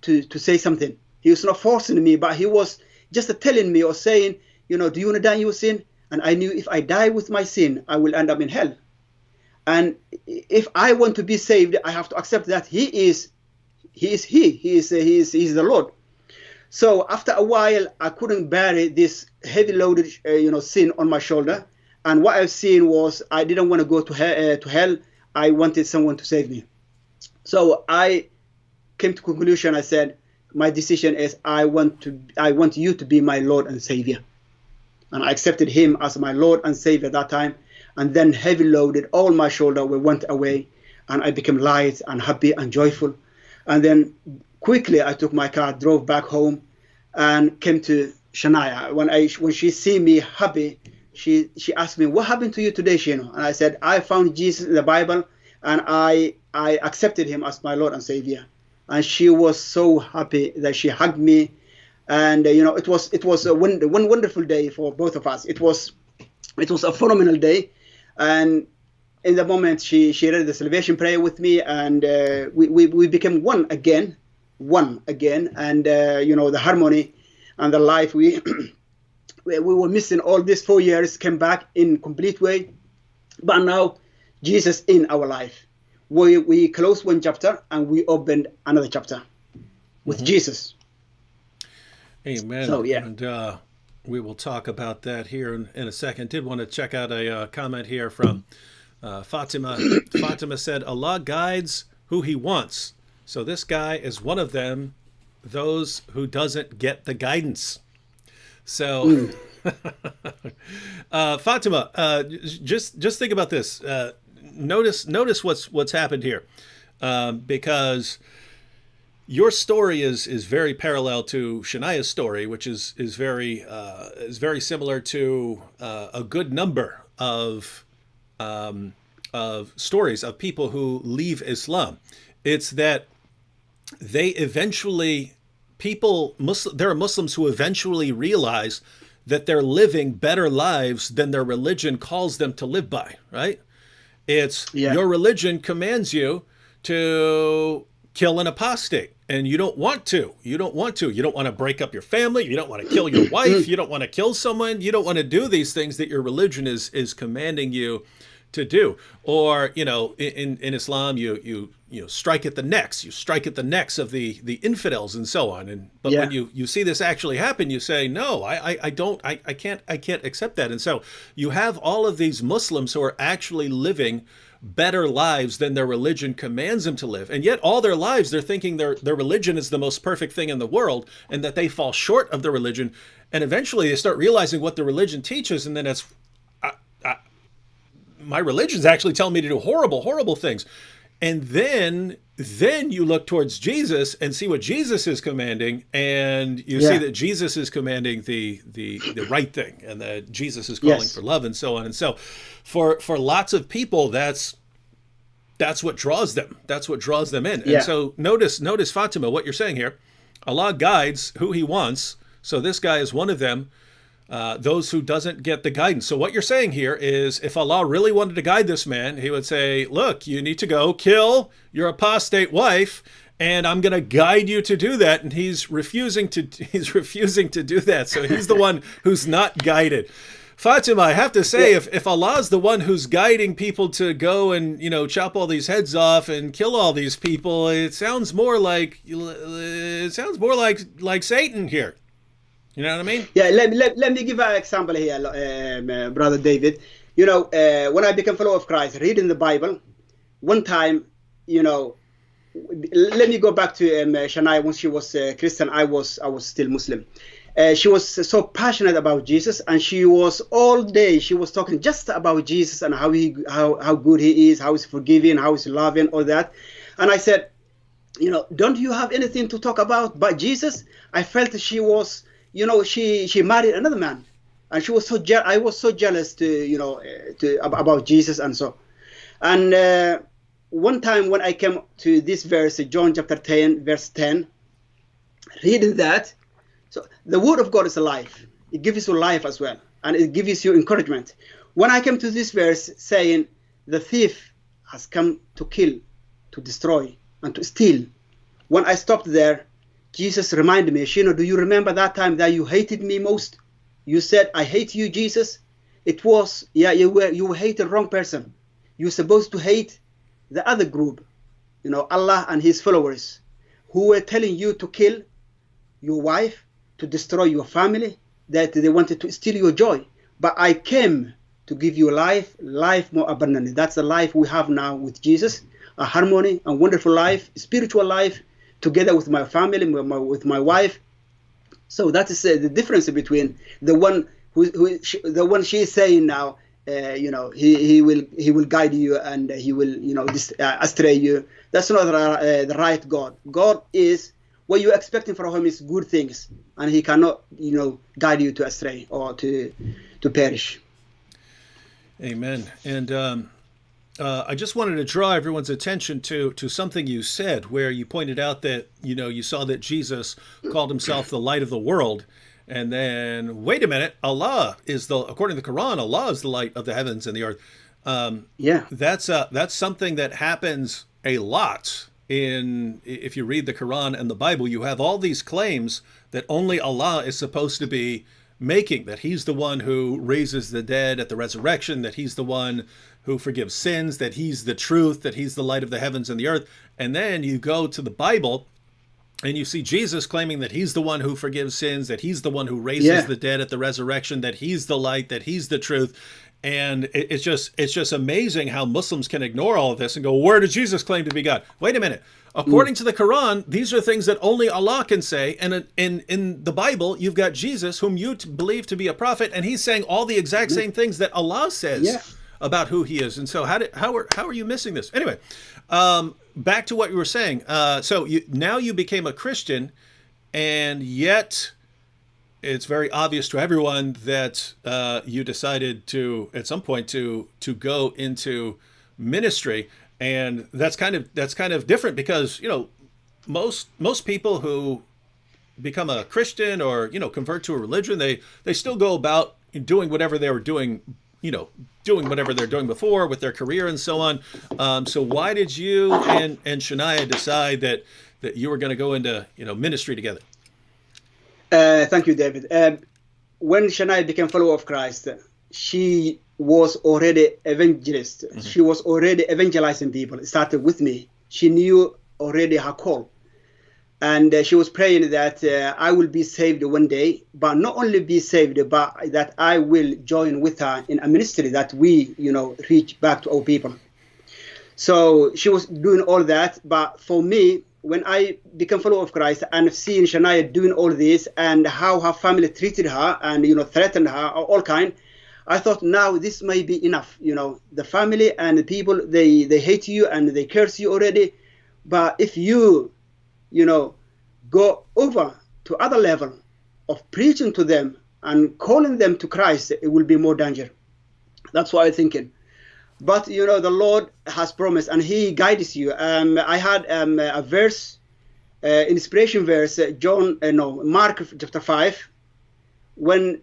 say something. He was not forcing me, but he was just telling me or saying, do you want to die in your sin? And I knew if I die with my sin, I will end up in hell. And if I want to be saved, I have to accept that he is the Lord. So after a while, I couldn't bear this heavy loaded, sin on my shoulder, And what I've seen was I didn't want to go to hell. I wanted someone to save me. So I came to conclusion. I said, my decision is I want you to be my Lord and Savior. And I accepted him as my Lord and Savior at that time. And then heavy loaded, all my shoulder went away, and I became light and happy and joyful. And then quickly I took my car, drove back home, and came to Shania. When she see me happy, she asked me, what happened to you today, Shino? And I said, I found Jesus in the Bible, and I accepted him as my Lord and Savior. And she was so happy that she hugged me. And it was a one wonderful day for both of us. It was a phenomenal day. And in the moment, she read the salvation prayer with me, and we became one again. And the harmony and the life we were missing all these 4 years came back in complete way. But now Jesus in our life. We closed one chapter and we opened another chapter with Jesus. Amen. So, yeah. And we will talk about that here in a second. Did want to check out a comment here from Fatima. Fatima said, Allah guides who he wants. So this guy is one of them, those who doesn't get the guidance. So, Fatima, just think about this. Notice what's happened here, because your story is very parallel to Shania's story, which is very similar to a good number of stories of people who leave Islam. It's that they eventually there are Muslims who eventually realize that they're living better lives than their religion calls them to live by, right? It's your religion commands you to kill an apostate, and you don't want to. You don't want to break up your family. You don't want to kill your wife. You don't want to kill someone. You don't want to do these things that your religion is commanding you to do. Or, in Islam, you strike at the necks. You strike at the necks of the infidels and so on. But when you see this actually happen, you say, no, I can't accept that. And so you have all of these Muslims who are actually living better lives than their religion commands them to live. And yet all their lives, they're thinking their religion is the most perfect thing in the world, and that they fall short of the religion. And eventually they start realizing what the religion teaches. And then it's, my religion's actually telling me to do horrible, horrible things. And then you look towards Jesus and see what Jesus is commanding, and you see that Jesus is commanding the right thing, and that Jesus is calling for love and so on. And so for lots of people, that's what draws them. That's what draws them in. And so notice Fatima, what you're saying here. Allah guides who he wants. So this guy is one of them. Those who doesn't get the guidance. So what you're saying here is, if Allah really wanted to guide this man, he would say, look, you need to go kill your apostate wife, and I'm going to guide you to do that. And he's refusing to do that. So he's the one who's not guided. Fatima, I have to say, if Allah's the one who's guiding people to go and, chop all these heads off and kill all these people, it sounds more like Satan here. You know what I mean? Yeah, let me give an example here, Brother David. When I became a follower of Christ, reading the Bible, one time, let me go back to Shania. When she was Kristen, I was still Muslim. She was so passionate about Jesus, and she was all day, she was talking just about Jesus and how good he is, how he's forgiving, how he's loving, all that. And I said, don't you have anything to talk about but Jesus? I felt she was, she married another man, and she was I was so jealous about Jesus and so. And one time when I came to this verse, John chapter 10, verse 10, reading that, so the word of God is alive. It gives you life as well, and it gives you encouragement. When I came to this verse saying, the thief has come to kill, to destroy, and to steal, when I stopped there, Jesus reminded me, Shino, do you remember that time that you hated me most? You said, I hate you, Jesus. It was, you hate the wrong person. You're supposed to hate the other group, Allah and his followers, who were telling you to kill your wife, to destroy your family, that they wanted to steal your joy. But I came to give you life, life more abundantly. That's the life we have now with Jesus, a harmony, a wonderful life, spiritual life, together with my family, with my wife. So that is the difference between the one the one she is saying now. He will guide you, and he will astray you. That's not the right God. God is, what you're expecting from him is good things, and he cannot guide you to astray or to perish. Amen. And I just wanted to draw everyone's attention to something you said, where you pointed out that you saw that Jesus called himself the light of the world. And then, wait a minute, Allah is according to the Quran, Allah is the light of the heavens and the earth. That's something that happens a lot if you read the Quran and the Bible. You have all these claims that only Allah is supposed to be making, that he's the one who raises the dead at the resurrection, that he's the one who forgives sins, that he's the truth, that he's the light of the heavens and the earth. And then you go to the Bible, and you see Jesus claiming that he's the one who forgives sins, that he's the one who raises the dead at the resurrection, that he's the light, that he's the truth. And it's just amazing how Muslims can ignore all of this and go, where did Jesus claim to be God? Wait a minute. According to the Quran, these are things that only Allah can say. And in the Bible, you've got Jesus, whom you believe to be a prophet, and he's saying all the exact same things that Allah says about who he is. And so how are you missing this? Anyway, back to what you were saying. So now you became a Christian, and yet it's very obvious to everyone that you decided at some point to go into ministry, and that's kind of different, because most people who become a Christian or convert to a religion, they still go about doing whatever they were doing, doing whatever they're doing before with their career and so on. So why did you and Shania decide that you were going to go into ministry together? Thank you, David. When Shania became follower of Christ, she was already evangelist. Mm-hmm. She was already evangelizing people. It started with me. She knew already her call. And she was praying that I will be saved one day, but not only be saved, but that I will join with her in a ministry that we, reach back to our people. So she was doing all that. But for me, when I became follower of Christ and seeing Shania doing all this and how her family treated her and, threatened her, all kind, I thought, now this may be enough. The family and the people, they hate you and they curse you already. But if you, go over to other level of preaching to them and calling them to Christ, it will be more danger. That's what I'm thinking. But, the Lord has promised, and he guides you. I had a verse, inspiration verse, Mark chapter 5, when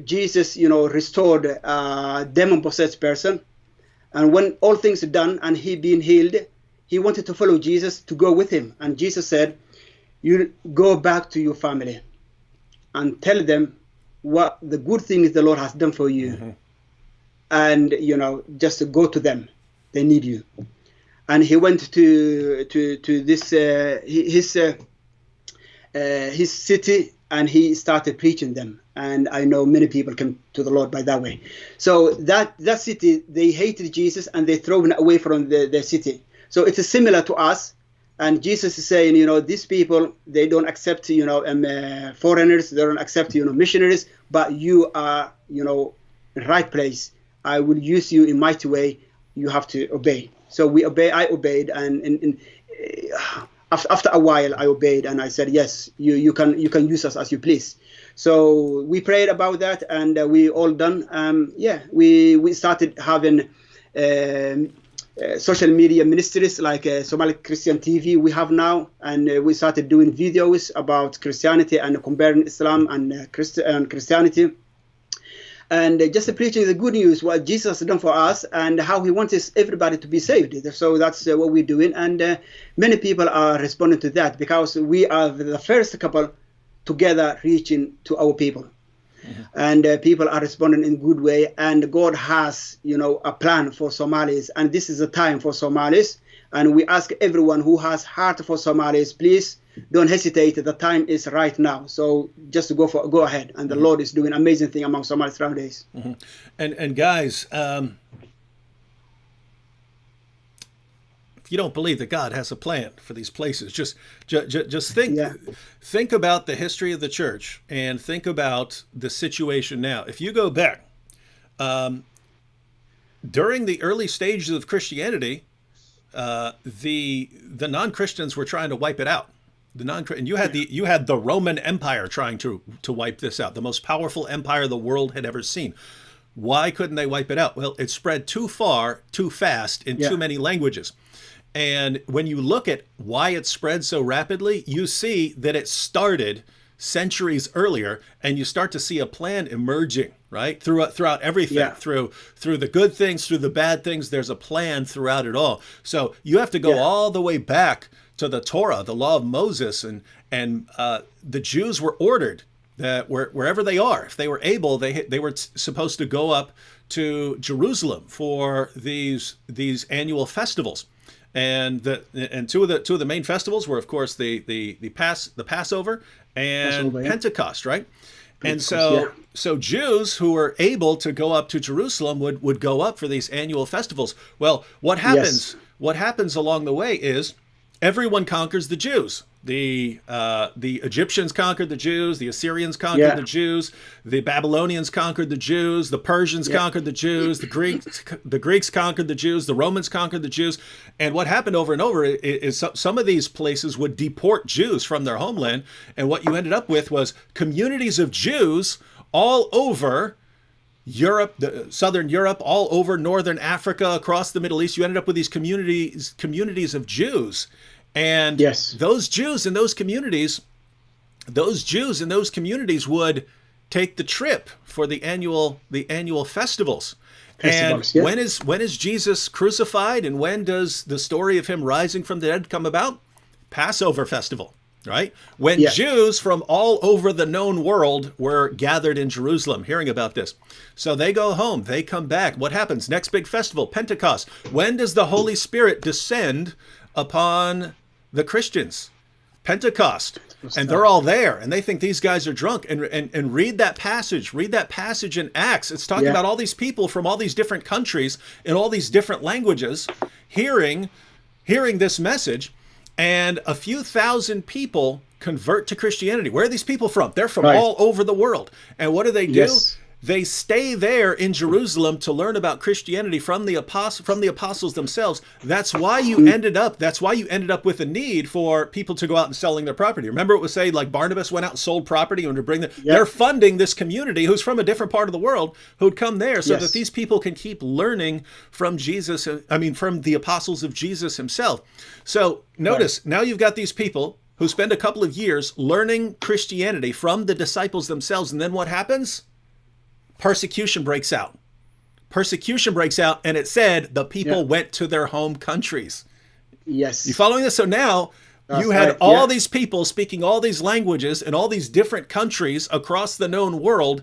Jesus, restored a demon-possessed person. And when all things are done and he being healed, he wanted to follow Jesus, to go with him. And Jesus said, you go back to your family and tell them what the good things the Lord has done for you. Mm-hmm. And, just go to them. They need you. And he went to this, his city, and he started preaching them. And I know many people came to the Lord by that way. So that city, they hated Jesus and they thrown away from their city. So it is similar to us. And Jesus is saying, these people, they don't accept, foreigners, they don't accept, missionaries, but you are, in the right place. I will use you in mighty way. You have to obey. So I obeyed, and after a while I obeyed, and I said, yes, you can use us as you please. So we prayed about that, and we all done. We started having social media ministries like Somali Christian TV we have now, and we started doing videos about Christianity and comparing Islam and Christianity. And just preaching the good news, what Jesus has done for us and how he wants everybody to be saved. So that's what we're doing. And many people are responding to that because we are the first couple together reaching to our people. Mm-hmm. And people are responding in a good way. And God has, a plan for Somalis. And this is a time for Somalis. And we ask everyone who has heart for Somalis, please don't hesitate. The time is right now. So just go ahead. And the Lord is doing amazing thing among Somalis nowadays. And guys, if you don't believe that God has a plan for these places, just think about the history of the church and think about the situation now. If you go back, during the early stages of Christianity, the non-Christians were trying to wipe it out. And you had the Roman Empire trying to wipe this out, the most powerful empire the world had ever seen. Why couldn't they wipe it out? Well, it spread too far, too fast, in too many languages. And when you look at why it spread so rapidly, you see that it started centuries earlier, and you start to see a plan emerging, right? Throughout everything, through the good things, through the bad things, there's a plan throughout it all. So you have to go all the way back to the Torah, the law of Moses, and the Jews were ordered that wherever they are, if they were able, they were supposed to go up to Jerusalem for these annual festivals. And two of the main festivals were, of course, the Passover and Pentecost, right? And so Jews who were able to go up to Jerusalem would go up for these annual festivals. Well, what happens? What happens along the way is everyone conquers the Jews. The Egyptians conquered the Jews, the Assyrians conquered the Jews, the Babylonians conquered the Jews, the Persians conquered the Jews, the Greeks conquered the Jews, the Romans conquered the Jews. And what happened over and over is some of these places would deport Jews from their homeland. And what you ended up with was communities of Jews all over Europe, Southern Europe, all over Northern Africa, across the Middle East. You ended up with these communities of Jews. And those Jews in those communities would take the trip for the annual festivals. And when is Jesus crucified, and when does the story of him rising from the dead come about? Passover festival, right? When Jews from all over the known world were gathered in Jerusalem hearing about this. So they go home, they come back. What happens? Next big festival, Pentecost. When does the Holy Spirit descend upon the Christians? Pentecost. And they're all there, and they think these guys are drunk. And read that passage in Acts. It's talking about all these people from all these different countries in all these different languages hearing this message, and a few thousand people convert to Christianity. Where are these people from? They're from all over the world. And what do? They stay there in Jerusalem to learn about Christianity from the apostles themselves. That's why you ended up with a need for people to go out and selling their property. Remember, it was saying like Barnabas went out and sold property and to bring they're funding this community who's from a different part of the world who'd come there so that these people can keep learning from Jesus. From the apostles of Jesus himself. So notice now you've got these people who spend a couple of years learning Christianity from the disciples themselves, and then what happens? Persecution breaks out. And it said the people went to their home countries. Yes. You following this? So now you had all these people speaking all these languages in all these different countries across the known world,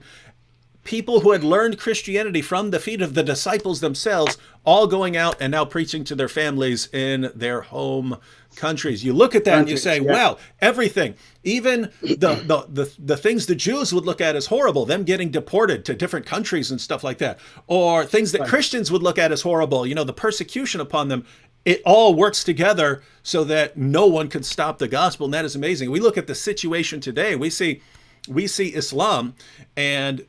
people who had learned Christianity from the feet of the disciples themselves, all going out and now preaching to their families in their home countries. You look at that and you say, wow, everything, even the things the Jews would look at as horrible, them getting deported to different countries and stuff like that, or things that Christians would look at as horrible, the persecution upon them, it all works together so that no one could stop the gospel. And that is amazing. We look at the situation today, we see Islam, and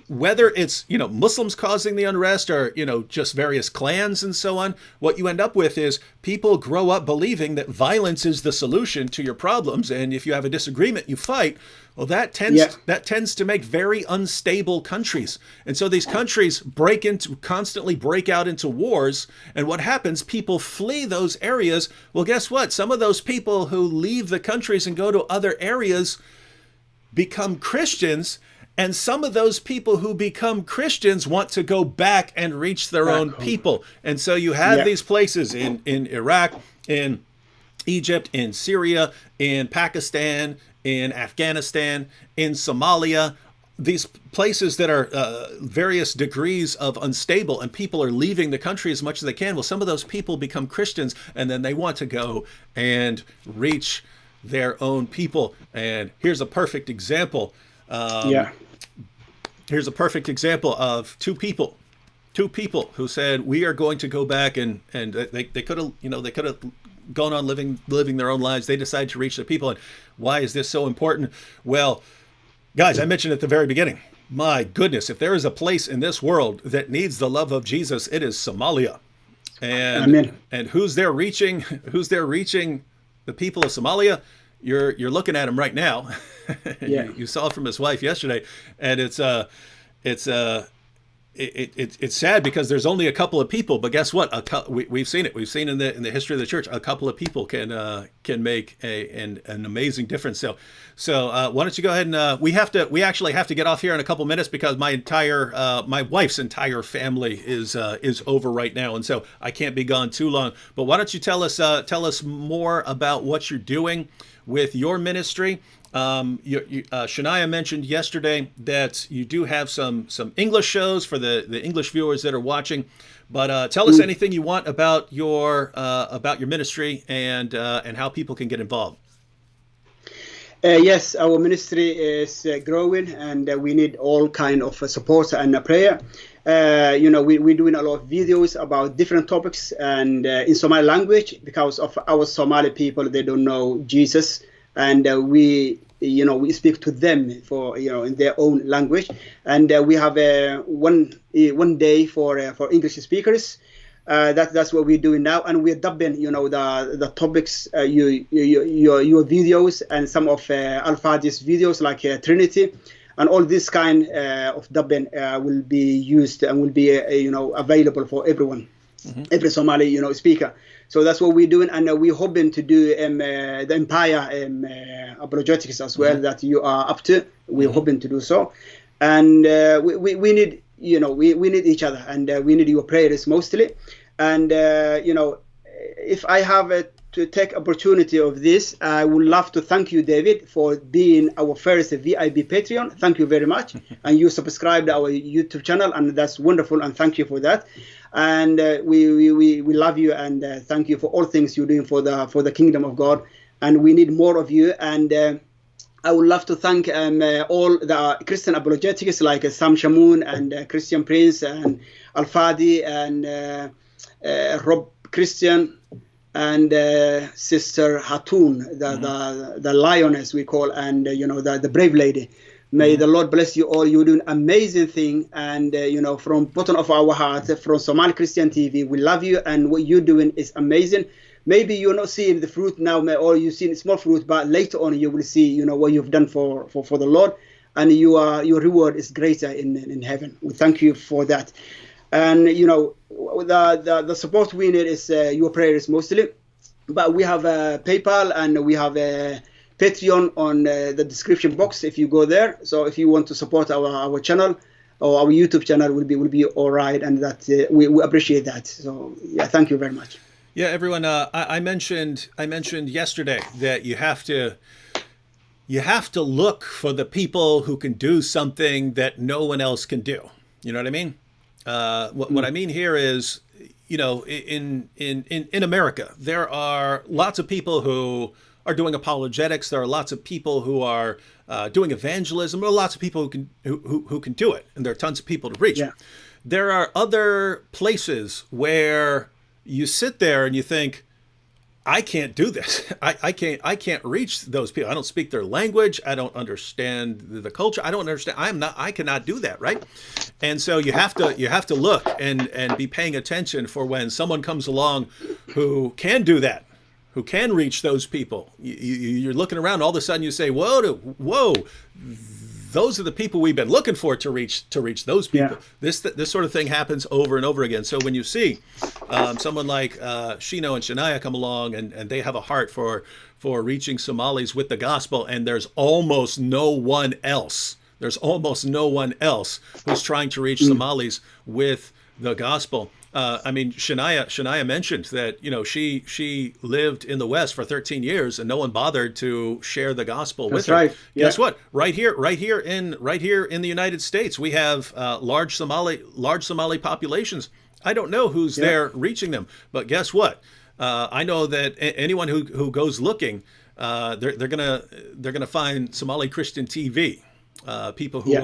whether it's Muslims causing the unrest or just various clans and so on, what you end up with is people grow up believing that violence is the solution to your problems, and if you have a disagreement, you fight. Well, that tends to make very unstable countries, and so these countries constantly break out into wars. And what happens? People flee those areas. Well, guess what? Some of those people who leave the countries and go to other areas become Christians, and some of those people who become Christians want to go back and reach their own people. And so you have these places in Iraq, in Egypt, in Syria, in Pakistan, in Afghanistan, in Somalia, these places that are various degrees of unstable, and people are leaving the country as much as they can. Well, some of those people become Christians, and then they want to go and reach their own people. And here's a perfect example. Here's a perfect example of two people who said, we are going to go back, and they could have, they could have gone on living their own lives. They decided to reach their people. And why is this so important? Well, guys, I mentioned at the very beginning, my goodness, if there is a place in this world that needs the love of Jesus, it is Somalia. And Amen. And who's there reaching the people of Somalia? You're looking at him right now. Yeah. You saw it from his wife yesterday, and it's sad because there's only a couple of people, but guess what? We've seen it. We've seen in the history of the church, a couple of people can make an amazing difference. So why don't you go ahead and we actually have to get off here in a couple minutes because my wife's entire family is over right now, and so I can't be gone too long. But why don't you tell us more about what you're doing with your ministry? Shania mentioned yesterday that you do have some English shows for the English viewers that are watching, but tell us anything you want about your ministry and how people can get involved. Yes, our ministry is growing, and we need all kind of support and prayer. We're doing a lot of videos about different topics and in Somali language, because of our Somali people, they don't know Jesus, and we speak to them for in their own language, and we have one day for English speakers. That's what we're doing now, and we're dubbing the topics, your videos, and some of Al-Fadi's videos like Trinity, and all this kind of dubbing will be used and will be available for everyone, every Somali speaker. So that's what we're doing, and we're hoping to do the Empire Apologetics as well, that you are up to. We're hoping to do so, and we need we need each other, and we need your prayers mostly. And if I have to take opportunity of this, I would love to thank you, David, for being our first VIP Patreon. Thank you very much, and you subscribed to our YouTube channel, and that's wonderful, and thank you for that. And we love you, and thank you for all things you're doing for the kingdom of God, and we need more of you. And I would love to thank all the Christian apologetics like Sam Shamoun and Christian Prince and Al-Fadi and Rob Christian and Sister Hatun, the lioness we call, and the brave lady. May the Lord bless you all. You're doing amazing thing, and from bottom of our heart, from Somali Christian TV, we love you, and what you're doing is amazing. Maybe you're not seeing the fruit now, or you've seen small fruit, but later on you will see, what you've done for the Lord, and your reward is greater in heaven. We thank you for that. And the support we need is your prayers mostly, but we have a PayPal and we have a Patreon on the description box if you go there. So if you want to support our channel or our YouTube channel, will be all right, and that we appreciate that. So yeah, thank you very much. Yeah, everyone. I mentioned yesterday that you have to look for the people who can do something that no one else can do. You know what I mean? What I mean here is, in America, there are lots of people who are doing apologetics. There are lots of people who are doing evangelism. There are lots of people who can do it, and there are tons of people to reach. Yeah. There are other places where you sit there and you think, I can't do this. I can't reach those people. I don't speak their language. I don't understand the culture. I don't understand. I cannot do that, right? And so you have to look and be paying attention for when someone comes along who can do that, who can reach those people. You're looking around, all of a sudden you say, whoa, those are the people we've been looking for to reach those people. Yeah. This sort of thing happens over and over again. So when you see someone like Shino and Shania come along and they have a heart for reaching Somalis with the gospel, and there's almost no one else who's trying to reach Somalis with the gospel. I mean, Shania mentioned that, you know, she lived in the West for 13 years and no one bothered to share the gospel with That's her. right. Yeah. Guess what? Right here in the United States, we have large Somali populations. I don't know who's there reaching them, but guess what? I know that anyone who goes looking, they're gonna find Somali Christian TV, people who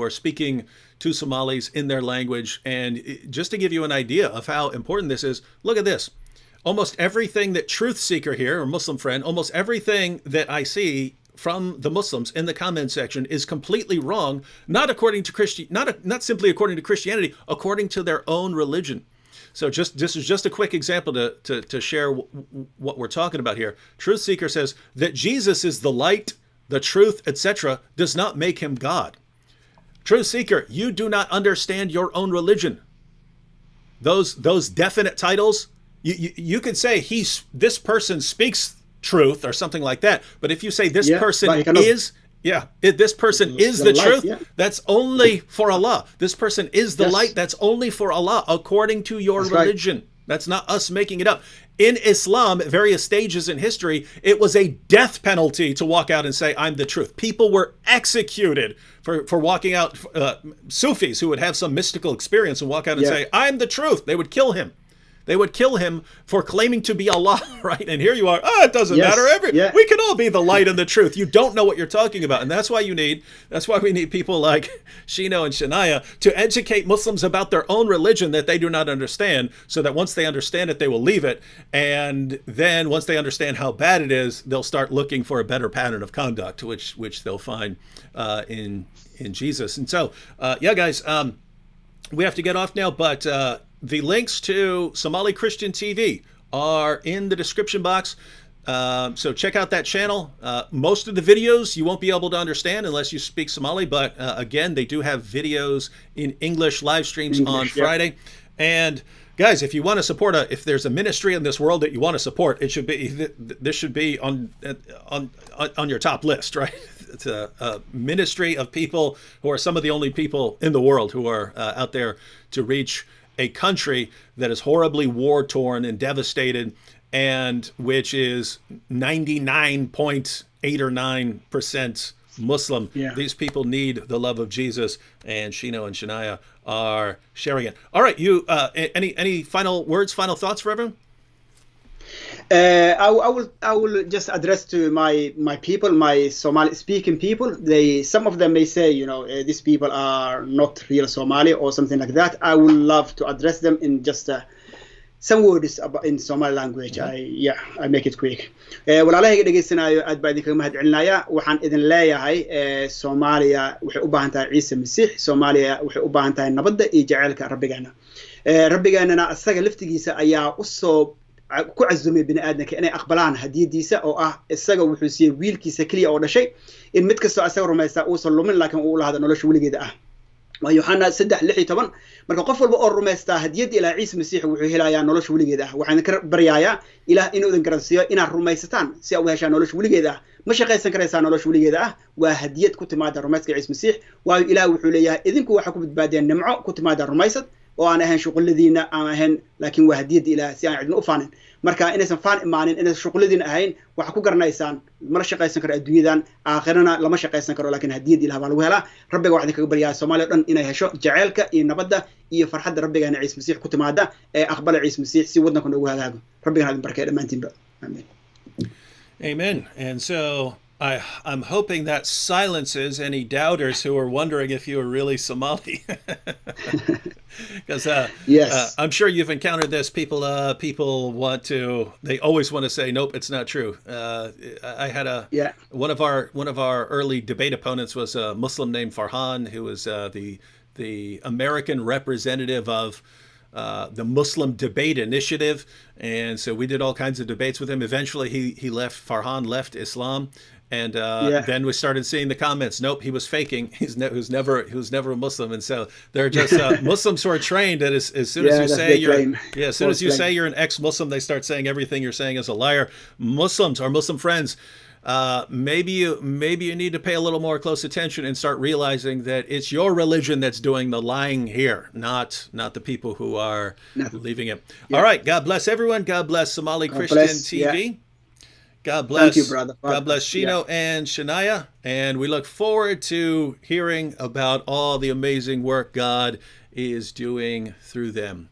are speaking to Somalis in their language. And just to give you an idea of how important this is, look at this. Almost everything that Truth Seeker here, or Muslim friend, almost everything that I see from the Muslims in the comment section is completely wrong, not according to not simply according to Christianity, according to their own religion. So this is just a quick example to share what we're talking about here. Truth Seeker says that Jesus is the light, the truth, etc., does not make him God. Truth Seeker, you do not understand your own religion. Those definite titles, you could say this person speaks truth or something like that. But if you say this person is, this person is the truth, that's only for Allah. This person is the light, that's only for Allah, according to your religion. Right. That's not us making it up. In Islam, at various stages in history, it was a death penalty to walk out and say, I'm the truth. People were executed for walking out. Sufis who would have some mystical experience and walk out and say, I'm the truth. They would kill him. They would kill him for claiming to be Allah, right? And here you are. Oh, it doesn't matter. We can all be the light and the truth. You don't know what you're talking about. And that's why we need people like Shino and Shania to educate Muslims about their own religion that they do not understand, so that once they understand it, they will leave it. And then once they understand how bad it is, they'll start looking for a better pattern of conduct, which they'll find in Jesus. And so, guys, we have to get off now, but the links to Somali Christian TV are in the description box. So check out that channel. Most of the videos you won't be able to understand unless you speak Somali, but again, they do have videos in English live streams on Friday. And guys, if you want to support if there's a ministry in this world that you want to support, this should be on your top list, right? It's a ministry of people who are some of the only people in the world who are out there to reach a country that is horribly war-torn and devastated, and which is 99.8 or 9% Muslim. These people need the love of Jesus, and Shino and Shania are sharing it. All right, you any final words, final thoughts for everyone? I will just address to my people, my Somali speaking people. Some of them may say, these people are not real Somali or something like that. I would love to address them in just some words in Somali language. I make it quick. walaalahayga dhegeysanaayo aad baa idinkaga mahad celinaya. Waxaan idin leeyahay Soomaaliya waxay u baahan tahay Ciise Masiix. Soomaaliya waxay u baahan tahay nabadda iyo jaceylka rabbigeena. Rabbigeena asaga laftigiisa ayaa u soo ku cazumay bini aadamka inay aqbalaan hadiyadiisa oo isaga wuxuu siiyay wiilkiisa kaliya oo dhashay in mid kastoo asaga rumaysta uusan lumin laakiin uu lahaado nolosha weligeeda ويوحنا 3:16 marka qof walba oo rumaysta hadiyada ilaa Ciise Masiix wuxuu helayaa nolosha weligeeda waxaan ka baryayaa ilaah inuu idin garansiyo inaad rumaysataan si aad u heshaan nolosha weligeeda ma shaqaysan karaysaa nolosha weligeeda waa hadiyad ku timaada rumayska Ciise Masiix waayo ilaah wuxuu leeyahay idinku waxa ku badbaadeen nimco ku timaada rumaysad oo aan ahayn shuquladiina aan ahayn laakiin waa hadiyada ilaah si aan idin u faanin marka inaysan faan imaanin inay shuquladiina ahayn waxa ku garanaysaan ma shaqaysan karo adduunyadan aakhirana lama shaqaysan karo laakiin hadiyada ilaah baa lagu helaa rabbiga waxaan kaga baryaa Soomaaliya dhan inay hesho jaceylka iyo nabadda iyo farxadda rabbigeena Ciise Masiix ku timaada ee aqbala Ciise Masiix si waddanka ugu hagaago rabbiga idin barkeeyo dhamaantiinba amen. Amen. And so I'm hoping that silences any doubters who are wondering if you are really Somali. Because yes. I'm sure you've encountered this. People they always want to say, nope, it's not true. I had one of our early debate opponents was a Muslim named Farhan, who was the American representative of the Muslim Debate Initiative, And so we did all kinds of debates with him. Eventually, Farhan left Islam. And Yeah. then we started seeing the comments. Nope, he was faking. He was never a Muslim. And so they're just Muslims who are trained that as soon as you that's say the claim. as soon as you False say claim. you're an ex-Muslim, they start saying everything you're saying is a liar. Muslims, our Muslim friends, maybe you need to pay a little more close attention and start realizing that it's your religion that's doing the lying here, not the people who are No. leaving it. Yeah. All right, God bless everyone. God bless Somali God Christian bless, TV. yeah. God bless. Thank you, brother. God bless Shino and Shania. And we look forward to hearing about all the amazing work God is doing through them.